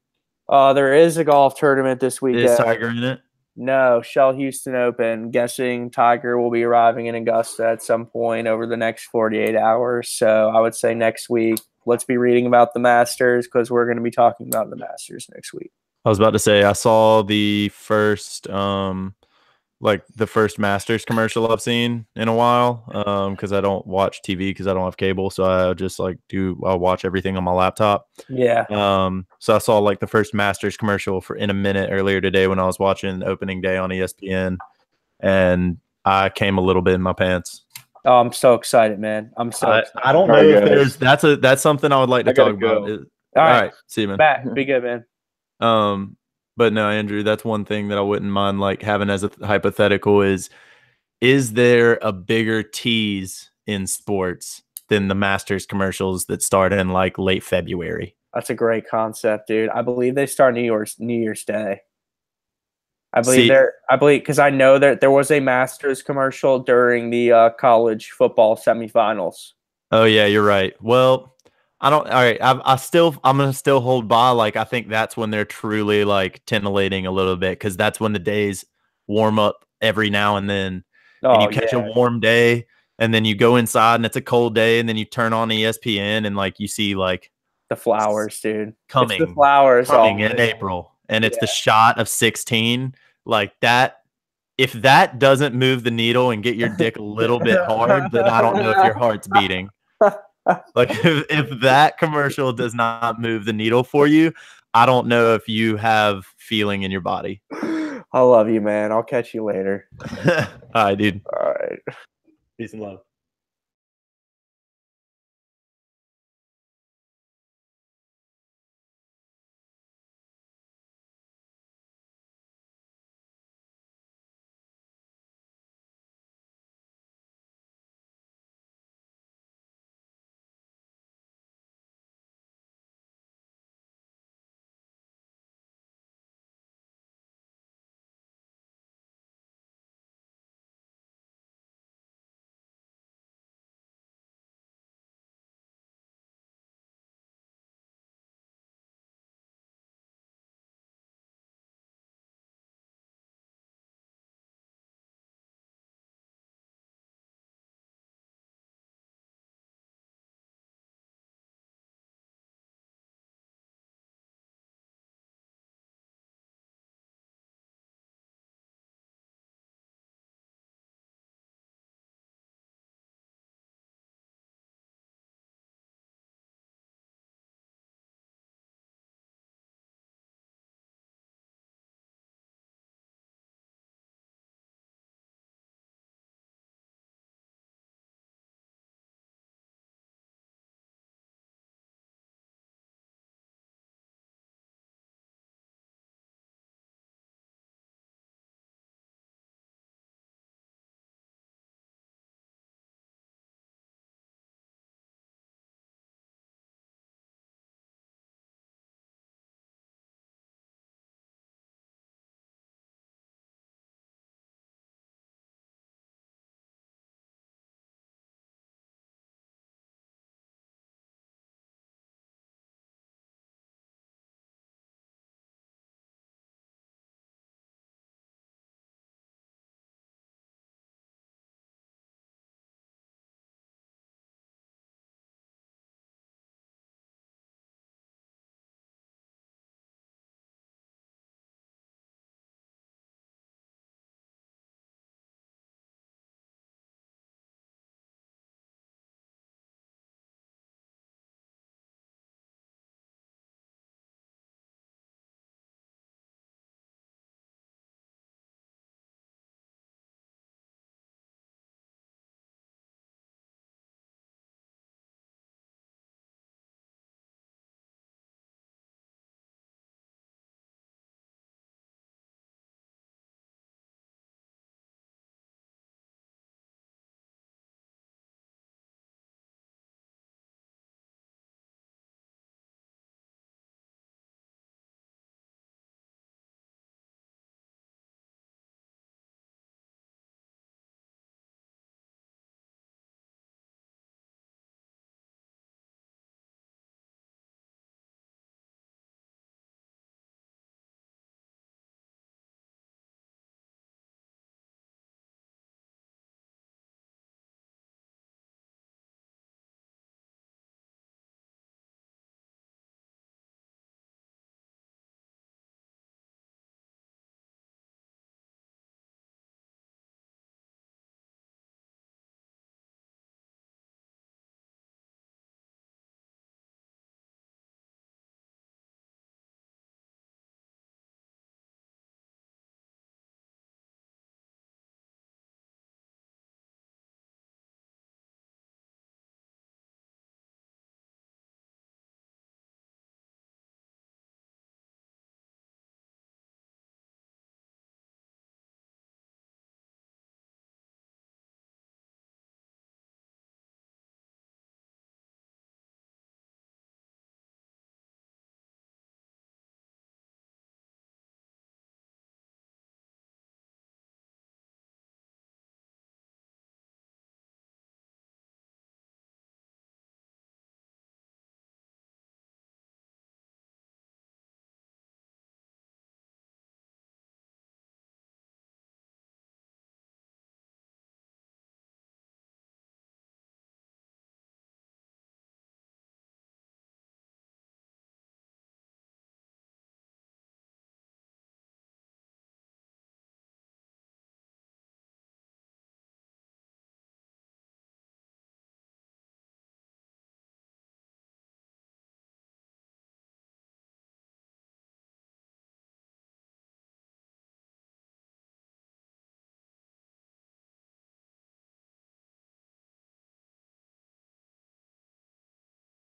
There is a golf tournament this weekend. Is Tiger in it? No, Shell Houston Open. Guessing Tiger will be arriving in Augusta at some point over the next 48 hours. So I would say next week. Let's be reading about the Masters because we're going to be talking about the Masters next week. I was about to say I saw the first the first Masters commercial I've seen in a while because I don't watch TV because I don't have cable, so I just I'll watch everything on my laptop. Yeah. So I saw like the first Masters commercial for In a Minute earlier today when I was watching opening day on ESPN, and I came a little bit in my pants. Oh, I'm so excited, man. I'm so excited. I don't know if that's something I would like to talk about. All right. See you, man. Matt, be good, man. But no, Andrew, that's one thing that I wouldn't mind like having as a hypothetical is there a bigger tease in sports than the Masters commercials that start in like late February? That's a great concept, dude. I believe they start New Year's Day. I believe because I know that there was a Masters commercial during the college football semifinals. Oh yeah, you're right. Well, I don't. All right, I'm gonna still hold by. Like I think that's when they're truly like titillating a little bit because that's when the days warm up every now and then, and you catch a warm day, and then you go inside and it's a cold day, and then you turn on ESPN and like you see like the flowers, dude. Coming in April, and it's the shot of 16 like that. If that doesn't move the needle and get your dick a little bit hard, then I don't know if your heart's beating. Like if that commercial does not move the needle for you, I don't know if you have feeling in your body. I love you, man. I'll catch you later. All right, dude. All right. Peace and love.